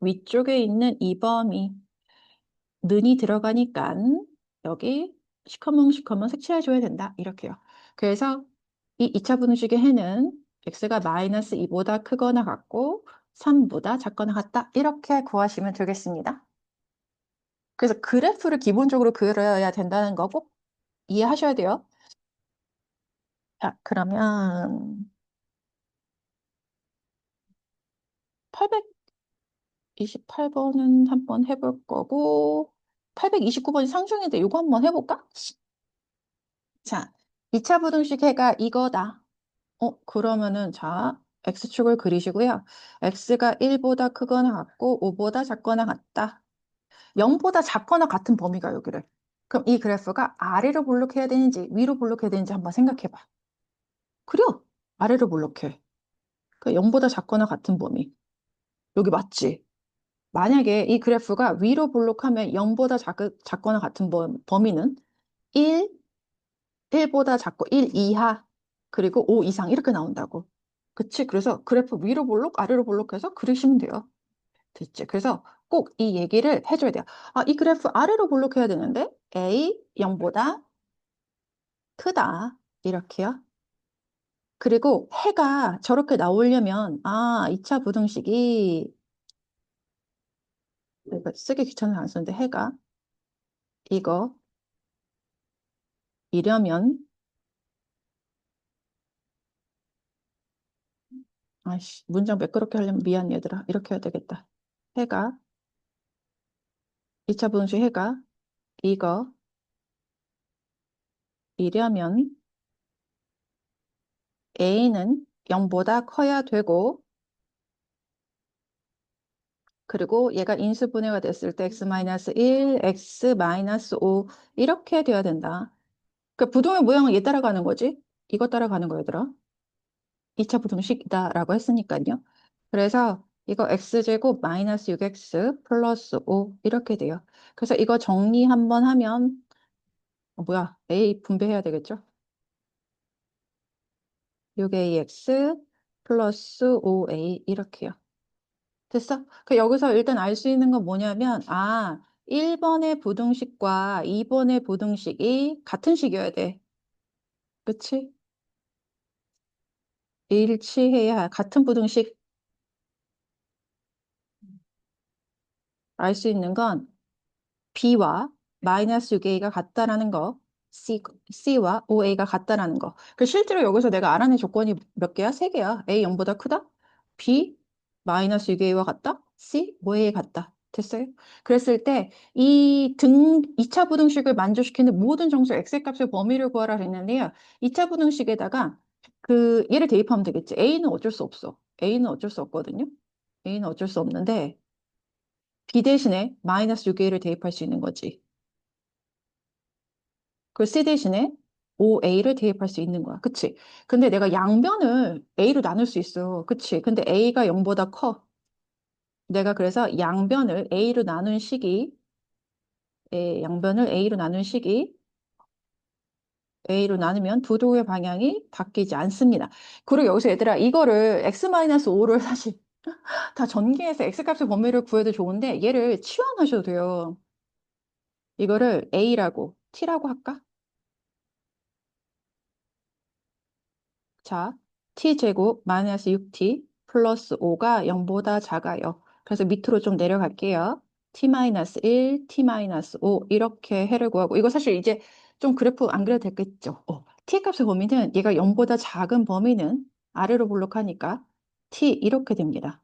위쪽에 있는 이 범위. 는이 들어가니까 여기 시커먼 색칠해줘야 된다. 이렇게요. 그래서 이 2차 분식의 해는 x가 마이너스 2보다 크거나 같고 3보다 작거나 같다. 이렇게 구하시면 되겠습니다. 그래서 그래프를 기본적으로 그려야 된다는 거 꼭 이해하셔야 돼요. 자, 그러면 828번은 한번 해볼 거고 829번이 상중인데 이거 한번 해볼까? 자, 2차 부등식 해가 이거다. 그러면은 자, x축을 그리시고요. x가 1보다 크거나 같고 5보다 작거나 같다. 0보다 작거나 같은 범위가 여기를. 그럼 이 그래프가 아래로 볼록해야 되는지 위로 볼록해야 되는지 한번 생각해 봐. 그려. 아래로 볼록해. 그 0보다 작거나 같은 범위. 여기 맞지? 만약에 이 그래프가 위로 볼록하면 0보다 작거나 같은 범위는 1, 1보다 작고 1 이하, 그리고 5 이상 이렇게 나온다고. 그치? 그래서 그래프 위로 볼록, 아래로 볼록해서 그리시면 돼요. 됐지? 그래서 꼭 이 얘기를 해줘야 돼요. 아, 이 그래프 아래로 볼록해야 되는데 A 0보다 크다. 이렇게요. 그리고 해가 저렇게 나오려면 2차 부등식이 이거 쓰기 귀찮아서 안 쓰는데 해가 이거 이려면 아이씨 문장 매끄럽게 하려면 미안 얘들아 이렇게 해야 되겠다. 해가 2차 분수 해가 이거 이려면 a는 0보다 커야 되고 그리고 얘가 인수분해가 됐을 때 x-1, x-5 이렇게 돼야 된다. 그 부동의 모양은 얘 따라가는 거지. 이거 따라가는 거 얘들아. 2차 부등식이다라고 했으니까요. 그래서 이거 x제곱 마이너스 6x 플러스 5 이렇게 돼요. 그래서 이거 정리 한번 하면 뭐야 a 분배해야 되겠죠? 6ax 플러스 5a 이렇게요. 됐어? 그 여기서 일단 알 수 있는 건 뭐냐면 1번의 부등식과 2번의 부등식이 같은 식이어야 돼. 그치? 일치해야 같은 부등식 알 수 있는 건 B와 마이너스 6A가 같다라는 거, C와 5A가 같다라는 거. 그 실제로 여기서 내가 알아낸 조건이 몇 개야? 세 개야. A 0보다 크다? B 마이너스 6A와 같다? C 5A에 같다. 됐어요? 그랬을 때 이 2차 부등식을 만족시키는 모든 정수 X의 값의 범위를 구하라 그랬는데요. 2차 부등식에다가 그 얘를 대입하면 되겠지. A는 어쩔 수 없어. A는 어쩔 수 없거든요. A는 어쩔 수 없는데 B 대신에 마이너스 6A를 대입할 수 있는 거지. 그 C 대신에 5A를 대입할 수 있는 거야. 그치? 근데 내가 양변을 A로 나눌 수 있어. 그치? 근데 A가 0보다 커. 내가 그래서 양변을 A로 나눈 식이, 양변을 A로 나눈 식이 A로 나누면 두 도의 방향이 바뀌지 않습니다. 그리고 여기서 얘들아, 이거를 X-5를 사실 다 전개해서 X값의 범위를 구해도 좋은데 얘를 치환하셔도 돼요. 이거를 A라고, T라고 할까? 자, t제곱 마이너스 6t 플러스 5가 0보다 작아요. 그래서 밑으로 좀 내려갈게요. t 마이너스 1, t 마이너스 5 이렇게 해를 구하고 이거 사실 이제 좀 그래프 안 그려도 되겠죠. t 값의 범위는 얘가 0보다 작은 범위는 아래로 볼록하니까 t 이렇게 됩니다.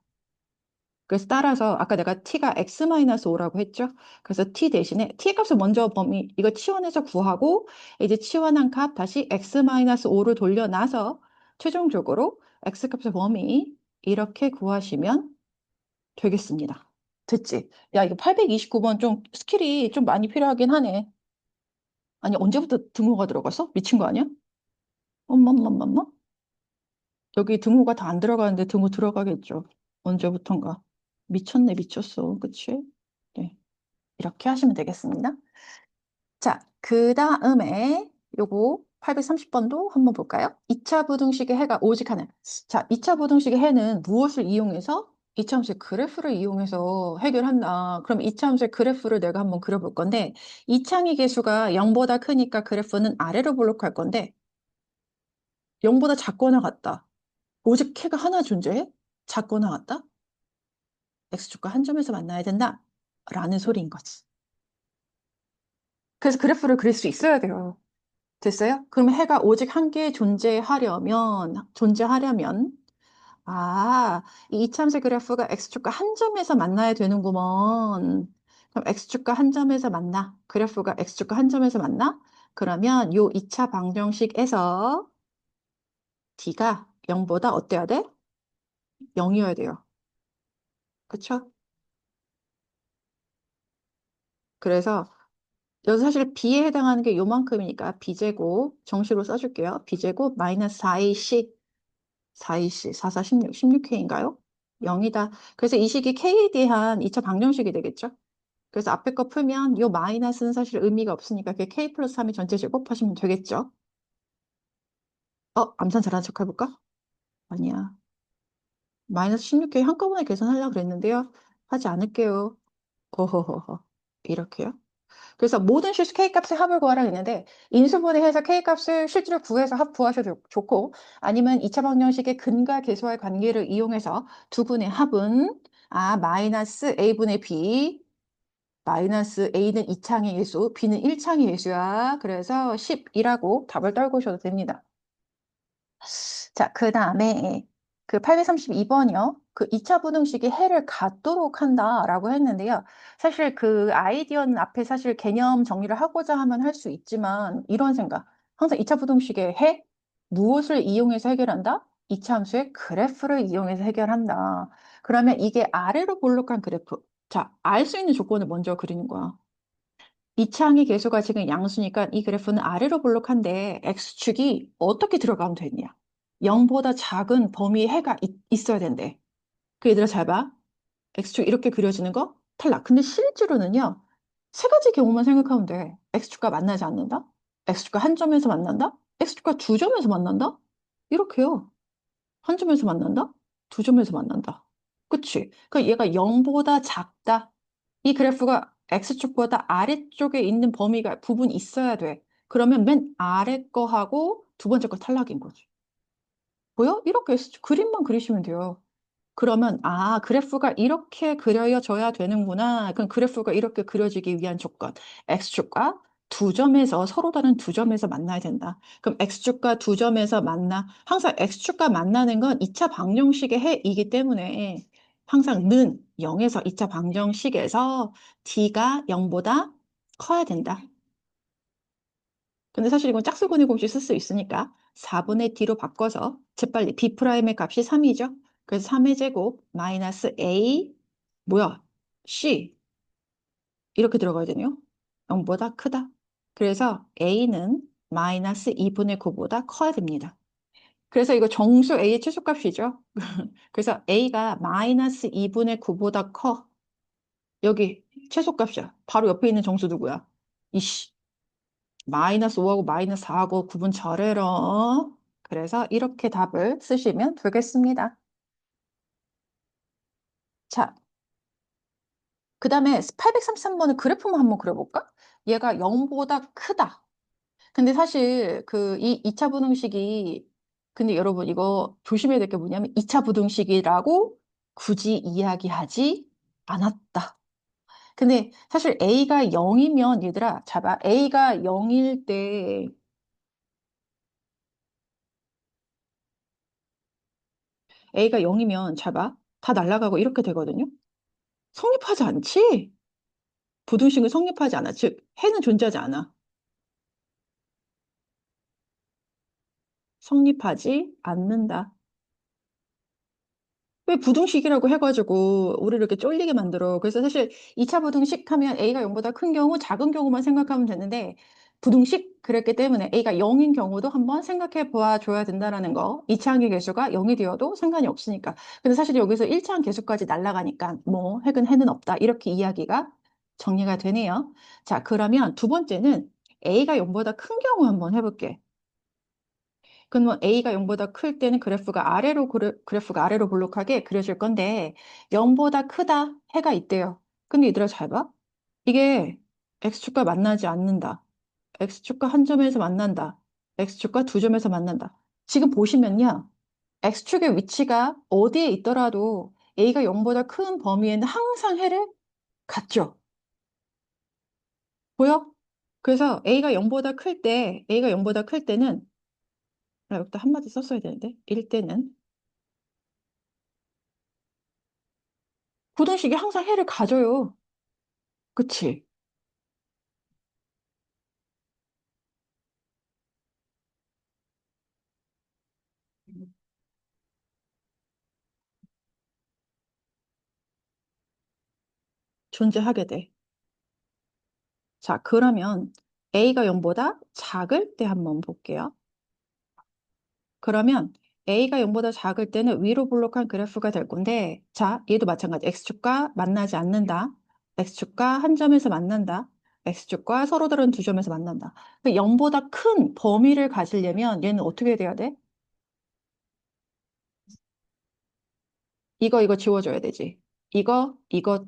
그래서 따라서 아까 내가 t가 x-5라고 했죠? 그래서 t 대신에 t 값을 먼저 범위 이거 치환해서 구하고 이제 치환한 값 다시 x-5를 돌려놔서 최종적으로 x 값의 범위 이렇게 구하시면 되겠습니다. 됐지? 야, 이거 829번 좀 스킬이 좀 많이 필요하긴 하네. 아니, 언제부터 등호가 들어갔어? 미친 거 아니야? 엄마엄마엄마 여기 등호가 다 안 들어가는데 등호 들어가겠죠. 언제부턴가. 미쳤네, 미쳤어. 그치? 네. 이렇게 하시면 되겠습니다. 자, 그 다음에 요거 830번도 한번 볼까요? 2차 부등식의 해가 오직 하나. 자, 2차 부등식의 해는 무엇을 이용해서? 2차 함수의 그래프를 이용해서 해결한다. 그럼 2차 함수의 그래프를 내가 한번 그려볼 건데, 이창의 계수가 0보다 크니까 그래프는 아래로 볼록할 건데, 0보다 작거나 같다. 오직 해가 하나 존재해? 작거나 같다? X축과 한 점에서 만나야 된다. 라는 소리인 거지. 그래서 그래프를 그릴 수 있어야 돼요. 됐어요? 그럼 해가 오직 한 개 존재하려면, 이 이참수 그래프가 X축과 한 점에서 만나야 되는구먼. 그럼 X축과 한 점에서 만나. 그래프가 X축과 한 점에서 만나? 그러면 요 2차 방정식에서 D가 0보다 어때야 돼? 0이어야 돼요. 그쵸? 그래서 여기 사실 B에 해당하는 게 요만큼이니까 B제곱 정식으로 써줄게요. B제곱 마이너스 4AC 4AC 44 16 16K인가요? 0이다. 그래서 이 식이 K에 대한 2차 방정식이 되겠죠? 그래서 앞에 거 풀면 요 마이너스는 사실 의미가 없으니까 그게 K 플러스 3의 전체 제곱하시면 되겠죠? 암산 잘하는 척 해볼까? 아니야. 마이너스 16K 한꺼번에 계산하려고 그랬는데요. 하지 않을게요. 어허허허. 이렇게요. 그래서 모든 실수 K값의 합을 구하라 했는데 인수분해해서 K값을 실제로 구해서 합 구하셔도 좋고 아니면 2차 방정식의 근과 계수와의 관계를 이용해서 두 분의 합은 마이너스 A분의 B 마이너스 A는 2창의 예수, B는 1창의 예수야. 그래서 10이라고 답을 떨구셔도 됩니다. 자, 그 다음에 그 832번이요. 그 2차 부등식이 해를 갖도록 한다라고 했는데요. 사실 그 아이디어는 앞에 사실 개념 정리를 하고자 하면 할 수 있지만 이런 생각. 항상 2차 부등식의 해? 무엇을 이용해서 해결한다? 2차 함수의 그래프를 이용해서 해결한다. 그러면 이게 아래로 볼록한 그래프. 자, 알 수 있는 조건을 먼저 그리는 거야. 이창의 계수가 지금 양수니까 이 그래프는 아래로 볼록한데 X축이 어떻게 들어가면 되냐? 0보다 작은 범위의 해가 있어야 된대. 그 얘들아 잘 봐. X축 이렇게 그려지는 거 탈락. 근데 실제로는요. 세 가지 경우만 생각하면 돼. X축과 만나지 않는다? X축과 한 점에서 만난다? X축과 두 점에서 만난다? 이렇게요. 한 점에서 만난다? 두 점에서 만난다. 그치? 그러니까 얘가 0보다 작다. 이 그래프가 X축보다 아래쪽에 있는 범위가 부분이 있어야 돼. 그러면 맨 아래 거하고 두 번째 거 탈락인 거지. 보여? 이렇게 그림만 그리시면 돼요. 그러면 그래프가 이렇게 그려져야 되는구나. 그럼 그래프가 이렇게 그려지기 위한 조건. X축과 두 점에서 서로 다른 두 점에서 만나야 된다. 그럼 X축과 두 점에서 만나. 항상 X축과 만나는 건 2차 방정식의 해이기 때문에 항상 는 0에서 2차 방정식에서 D가 0보다 커야 된다. 근데 사실 이건 짝수근의 공식 쓸 수 있으니까 4분의 D로 바꿔서 재빨리 B'의 값이 3이죠. 그래서 3의 제곱 마이너스 A 뭐야? C 이렇게 들어가야 되네요. 0보다 크다. 그래서 A는 마이너스 2분의 9보다 커야 됩니다. 그래서 이거 정수 A의 최소값이죠. 그래서 A가 마이너스 2분의 9보다 커. 여기 최소값이야. 바로 옆에 있는 정수 누구야? 이씨. 마이너스 5하고 마이너스 4하고 구분 잘해라. 그래서 이렇게 답을 쓰시면 되겠습니다. 자, 그 다음에 833번의 그래프만 한번 그려볼까? 얘가 0보다 크다. 근데 사실 이 2차 부등식이 근데 여러분 이거 조심해야 될 게 뭐냐면 2차 부등식이라고 굳이 이야기하지 않았다. 근데 사실 A가 0이면 얘들아 잡아. A가 0일 때 A가 0이면 잡아. 다 날아가고 이렇게 되거든요. 성립하지 않지? 부등식은 성립하지 않아. 즉, 해는 존재하지 않아. 성립하지 않는다. 왜 부등식이라고 해가지고 우리를 이렇게 쫄리게 만들어. 그래서 사실 2차 부등식 하면 A가 0보다 큰 경우, 작은 경우만 생각하면 되는데 부등식 그랬기 때문에 A가 0인 경우도 한번 생각해 보아줘야 된다는 거. 2차 항의 계수가 0이 되어도 상관이 없으니까. 근데 사실 여기서 1차 항 계수까지 날아가니까 뭐 핵은 해는 없다. 이렇게 이야기가 정리가 되네요. 자, 그러면 두 번째는 A가 0보다 큰 경우 한번 해볼게. 그러면 A가 0보다 클 때는 그래프가 아래로 볼록하게 그려질 건데 0보다 크다 해가 있대요. 근데 얘들아 잘 봐. 이게 X축과 만나지 않는다. X축과 한 점에서 만난다. X축과 두 점에서 만난다. 지금 보시면요. X축의 위치가 어디에 있더라도 A가 0보다 큰 범위에는 항상 해를 갖죠. 보여? 그래서 A가 0보다 클 때는 여기다 한마디 썼어야 되는데 1때는 부등식이 항상 해를 가져요. 그치? 존재하게 돼. 자, 그러면 A가 0보다 작을 때 한번 볼게요. 그러면 A가 0보다 작을 때는 위로 볼록한 그래프가 될 건데, 자, 얘도 마찬가지. X축과 만나지 않는다. X축과 한 점에서 만난다. X축과 서로 다른 두 점에서 만난다. 0보다 큰 범위를 가지려면 얘는 어떻게 돼야 돼? 이거 지워줘야 되지. 이거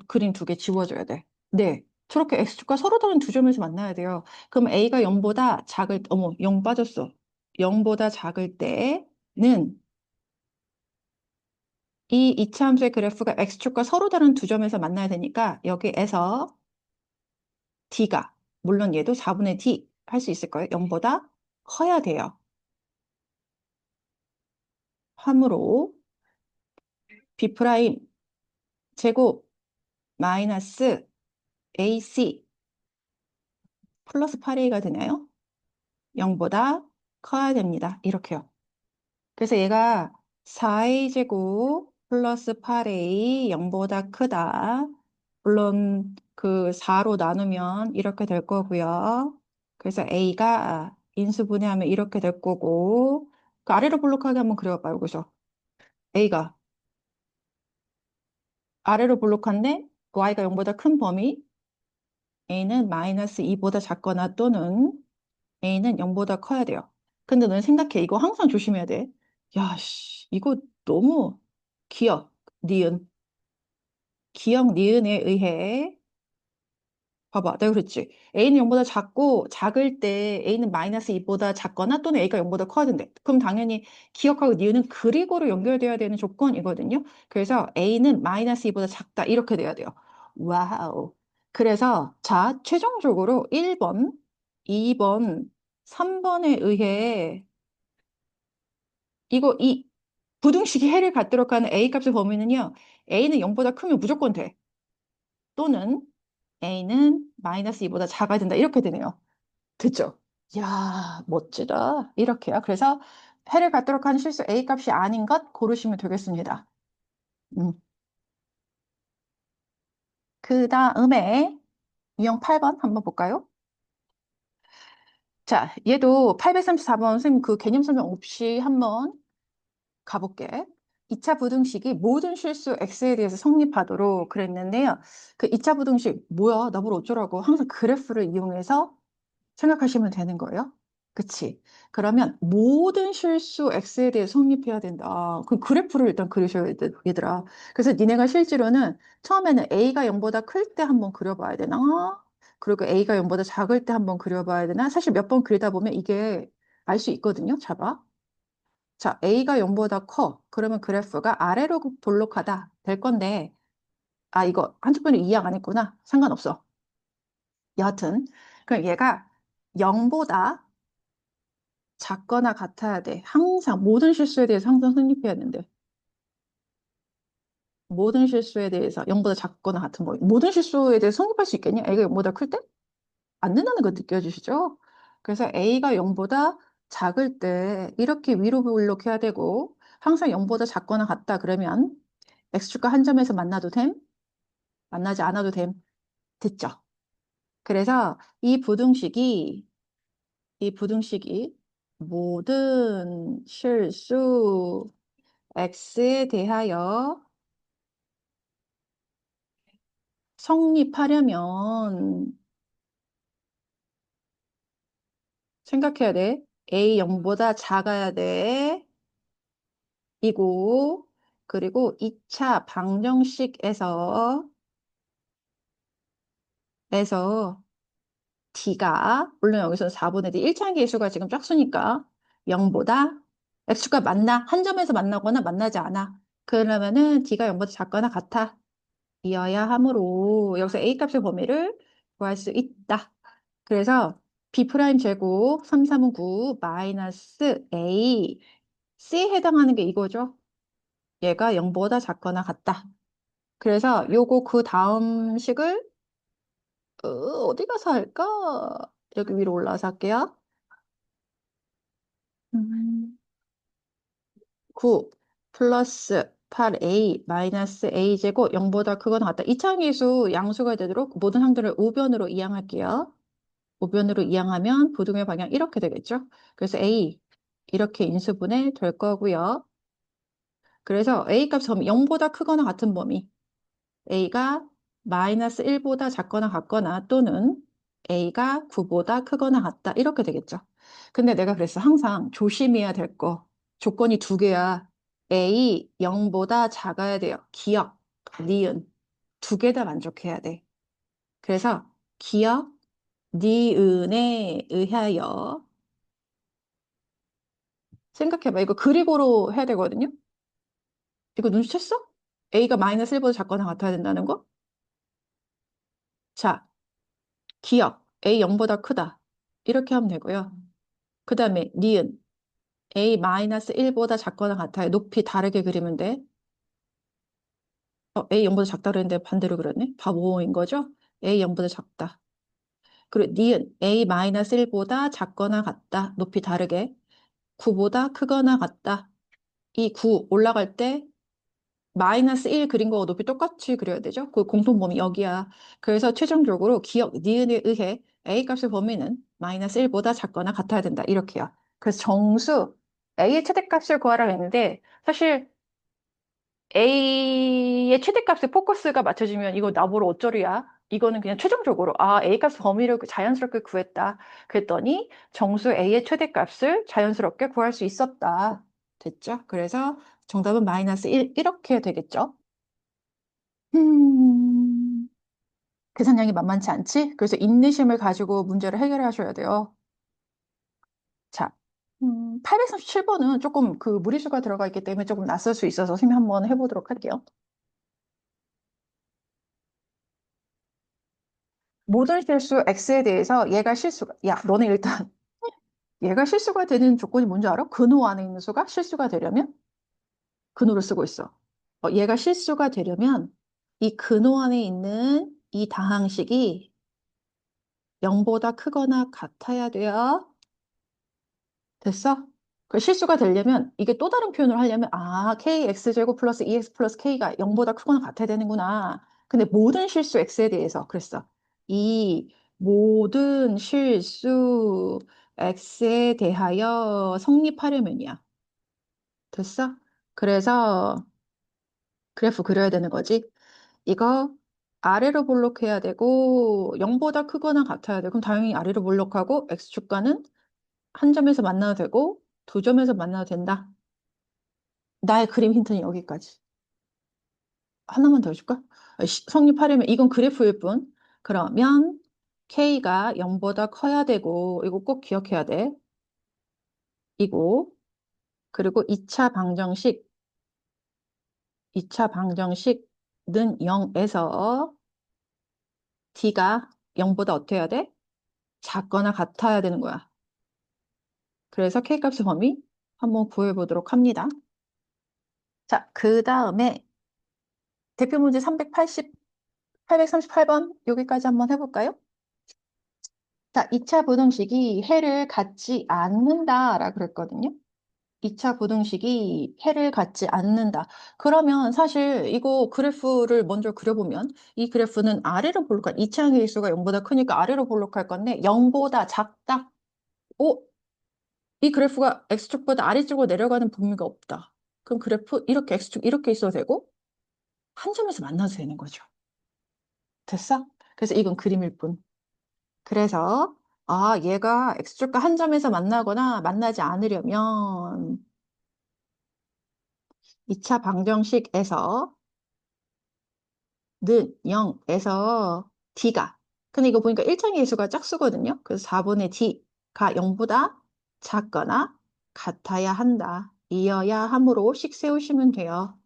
그림 두 개 지워줘야 돼. 네. 저렇게 X축과 서로 다른 두 점에서 만나야 돼요. 그럼 A가 0보다 어머, 0 빠졌어. 0보다 작을 때는 이 이차함수의 그래프가 X축과 서로 다른 두 점에서 만나야 되니까 여기에서 D가, 물론 얘도 4분의 D 할 수 있을 거예요. 0보다 커야 돼요. 함으로 B' 제곱 마이너스 AC 플러스 8A가 되나요? 0보다 커야 됩니다. 이렇게요. 그래서 얘가 4A 제곱 플러스 8A 0보다 크다. 물론 그 4로 나누면 이렇게 될 거고요. 그래서 A가 인수분해하면 이렇게 될 거고 그 아래로 볼록하게 한번 그려봐요. 여기서 A가 아래로 볼록한데 Y가 0보다 큰 범위 A는 마이너스 2보다 작거나 또는 A는 0보다 커야 돼요. 근데 너는 생각해. 이거 항상 조심해야 돼. 야, 씨, 이거 너무 기억, 니은, 기억, 니은에 의해 봐봐, 내가 그랬지. A는 0보다 작고, 작을 때 A는 마이너스 2보다 작거나 또는 A가 0보다 커야 된대. 그럼 당연히 기억하고 니은은 그리고로 연결돼야 되는 조건이거든요. 그래서 A는 마이너스 2보다 작다. 이렇게 돼야 돼요. 와우. 그래서, 자, 최종적으로 1번, 2번, 3번에 의해 이 부등식이 해를 갖도록 하는 A 값의 범위는요, A는 0보다 크면 무조건 돼. 또는 A는 마이너스 2보다 작아야 된다. 이렇게 되네요. 됐죠? 야, 멋지다. 이렇게요. 그래서 해를 갖도록 하는 실수 A 값이 아닌 것 고르시면 되겠습니다. 음. 그 다음에 유형 8번 한번 볼까요? 자, 얘도 834번 선생님 그 개념 설명 없이 한번 가볼게. 2차 부등식이 모든 실수 x에 대해서 성립하도록 그랬는데요. 그 2차 부등식 뭐야? 나보고 어쩌라고? 항상 그래프를 이용해서 생각하시면 되는 거예요. 그치? 그러면 모든 실수 x에 대해 성립해야 된다. 그럼 그래프를 일단 그리셔야 돼, 얘들아. 그래서 니네가 실제로는 처음에는 a가 0보다 클 때 한번 그려봐야 되나? 그리고 a가 0보다 작을 때 한번 그려봐야 되나? 사실 몇 번 그리다 보면 이게 알 수 있거든요. 잡아. 자, a가 0보다 커. 그러면 그래프가 아래로 볼록하다. 될 건데, 아, 이거 한쪽 편을 이해 안 했구나. 상관없어. 여하튼, 그럼 얘가 0보다 작거나 같아야 돼. 항상 모든 실수에 대해서 항상 성립해야 되는데 모든 실수에 대해서 0보다 작거나 같은 거 모든 실수에 대해서 성립할 수 있겠냐? A가 0보다 클 때? 안 된다는 거 느껴지시죠? 그래서 A가 0보다 작을 때 이렇게 위로 볼록해야 되고 항상 0보다 작거나 같다 그러면 X축과 한 점에서 만나도 됨? 만나지 않아도 됨? 됐죠? 그래서 이 부등식이 모든 실수 X에 대하여 성립하려면 생각해야 돼. A 0보다 작아야 돼. 이고 그리고 2차 방정식에서 D가 물론 여기서 4분의 D 1차계 수가 지금 짝수니까 0보다 X가 만나 한 점에서 만나거나 만나지 않아. 그러면은 D가 0보다 작거나 같아. 이어야 하므로 여기서 A 값의 범위를 구할 수 있다. 그래서 B 프라임 제곱 3, 3은 9 마이너스 A C에 해당하는 게 이거죠. 얘가 0보다 작거나 같다. 그래서 요거 그 다음 식을 어디 가서 할까? 여기 위로 올라와서 할게요. 9 플러스 8A 마이너스 A제곱 0보다 크거나 같다. 이차함수 양수가 되도록 모든 항들을 우변으로 이항할게요. 우변으로 이항하면 부등의 방향 이렇게 되겠죠. 그래서 A 이렇게 인수분해 될 거고요. 그래서 A 값 0보다 크거나 같은 범위 A가 마이너스 1보다 작거나 같거나 또는 A가 9보다 크거나 같다 이렇게 되겠죠. 근데 내가 그랬어. 항상 조심해야 될 거. 조건이 두 개야. A 0보다 작아야 돼요. 기억, 니은 두 개 다 만족해야 돼. 그래서 기억, 니은에 의하여 생각해봐. 이거 그리고로 해야 되거든요. 이거 눈치챘어? A가 마이너스 1보다 작거나 같아야 된다는 거? 자, 기억, A 0보다 크다. 이렇게 하면 되고요. 그 다음에 니은, A 마이너스 1보다 작거나 같아요. 높이 다르게 그리면 돼. A 0보다 작다 그랬는데 반대로 그렸네. 바보인 거죠? A 0보다 작다. 그리고 니은, A 마이너스 1보다 작거나 같다. 높이 다르게. 9보다 크거나 같다. 이 9 올라갈 때 마이너스 1 그린 거와 높이 똑같이 그려야 되죠? 그 공통범위 여기야. 그래서 최종적으로 기억, 니은에 의해 A 값의 범위는 마이너스 1보다 작거나 같아야 된다. 이렇게요. 그래서 정수 A의 최대값을 구하라 했는데 사실 A의 최대값에 포커스가 맞춰지면 이거 나보러 어쩌리야? 이거는 그냥 최종적으로 A 값 범위를 자연스럽게 구했다. 그랬더니 정수 A의 최대값을 자연스럽게 구할 수 있었다. 됐죠? 그래서 정답은 마이너스 1 이렇게 되겠죠? 음, 계산량이 만만치 않지? 그래서 인내심을 가지고 문제를 해결하셔야 돼요. 자, 837번은 조금 그 무리수가 들어가 있기 때문에 조금 낯설 수 있어서 선생님 한번 해보도록 할게요. 모든 실수 x에 대해서 얘가 실수가, 야, 너네 일단 얘가 실수가 되는 조건이 뭔지 알아? 근호 안에 있는 수가 실수가 되려면 근호를 쓰고 있어. 얘가 실수가 되려면 이 근호 안에 있는 이 다항식이 0보다 크거나 같아야 돼요. 됐어? 그 실수가 되려면 이게 또 다른 표현을 하려면 kx제곱 플러스 2x 플러스 k가 0보다 크거나 같아야 되는구나. 근데 모든 실수 x에 대해서 그랬어. 이 모든 실수 x에 대하여 성립하려면이야. 됐어? 그래서 그래프 그려야 되는 거지. 이거 아래로 볼록해야 되고 0보다 크거나 같아야 돼. 그럼 당연히 아래로 볼록하고 x축과는 한 점에서 만나도 되고 두 점에서 만나도 된다. 나의 그림 힌트는 여기까지. 하나만 더 해줄까? 성립하려면 이건 그래프일 뿐. 그러면 K가 0보다 커야 되고 이거 꼭 기억해야 돼. 이고 그리고 2차 방정식는 0에서 D가 0보다 어떻게 해야 돼? 작거나 같아야 되는 거야. 그래서 K값의 범위 한번 구해보도록 합니다. 자, 그 다음에 대표 문제 838번 여기까지 한번 해볼까요? 자, 2차 부등식이 해를 갖지 않는다라 그랬거든요. 2차 부등식이 해를 갖지 않는다. 그러면 사실 이거 그래프를 먼저 그려보면 이 그래프는 아래로 볼록한 2차항의 일수가 0보다 크니까 아래로 볼록할 건데 0보다 작다. 오, 이 그래프가 x축보다 아래쪽으로 내려가는 범위가 없다. 그럼 그래프 이렇게 x축 이렇게 있어도 되고 한 점에서 만나도 되는 거죠. 됐어? 그래서 이건 그림일 뿐. 그래서 얘가 x축과 한 점에서 만나거나 만나지 않으려면 2차 방정식에서 는 0에서 d가 근데 이거 보니까 1차의 예수가 짝수거든요. 그래서 4분의 d가 0보다 작거나 같아야 한다. 이어야 함으로 씩 세우시면 돼요.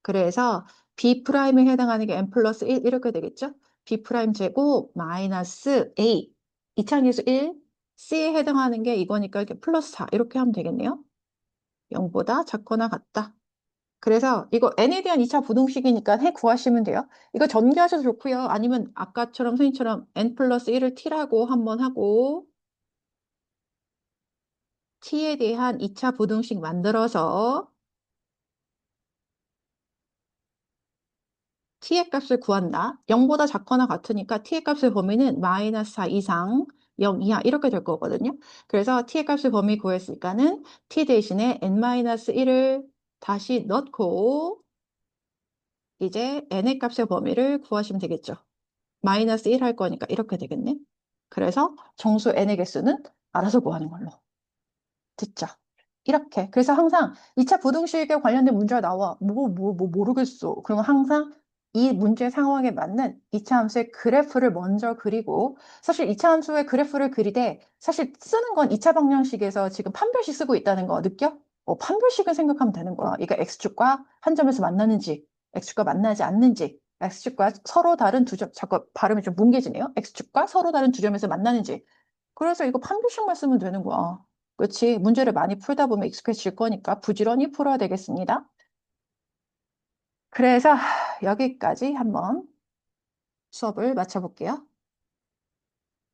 그래서 B'에 해당하는 게 n 플러스 1 이렇게 되겠죠? B' 제곱 마이너스 A 2차항계수 1 C에 해당하는 게 이거니까 이렇게 플러스 4 이렇게 하면 되겠네요. 0보다 작거나 같다. 그래서 이거 n에 대한 2차 부등식이니까 해 구하시면 돼요. 이거 전개하셔도 좋고요. 아니면 아까처럼 선생님처럼 n 플러스 1을 t라고 한번 하고 t에 대한 2차 부등식 만들어서 t의 값을 구한다. 0보다 작거나 같으니까 t의 값의 범위는 마이너스 4 이상 0 이하 이렇게 될 거거든요. 그래서 t의 값의 범위 구했으니까는 t 대신에 n-1을 다시 넣고 이제 n의 값의 범위를 구하시면 되겠죠. 마이너스 1 할 거니까 이렇게 되겠네. 그래서 정수 n의 개수는 알아서 구하는 걸로. 됐죠? 이렇게. 그래서 항상 2차 부등식에 관련된 문제가 나와. 모르겠어. 그러면 항상 이 문제 상황에 맞는 2차 함수의 그래프를 먼저 그리고 사실 2차 함수의 그래프를 그리되 사실 쓰는 건 2차 방정식에서 지금 판별식 쓰고 있다는 거 느껴? 판별식을 생각하면 되는 거야. 그러니까 x축과 한 점에서 만나는지 x축과 만나지 않는지 x축과 서로 다른 두 점, 잠깐 발음이 좀 뭉개지네요. x축과 서로 다른 두 점에서 만나는지 그래서 이거 판별식만 쓰면 되는 거야. 그렇지? 문제를 많이 풀다 보면 익숙해질 거니까 부지런히 풀어야 되겠습니다. 그래서 여기까지 한번 수업을 마쳐볼게요.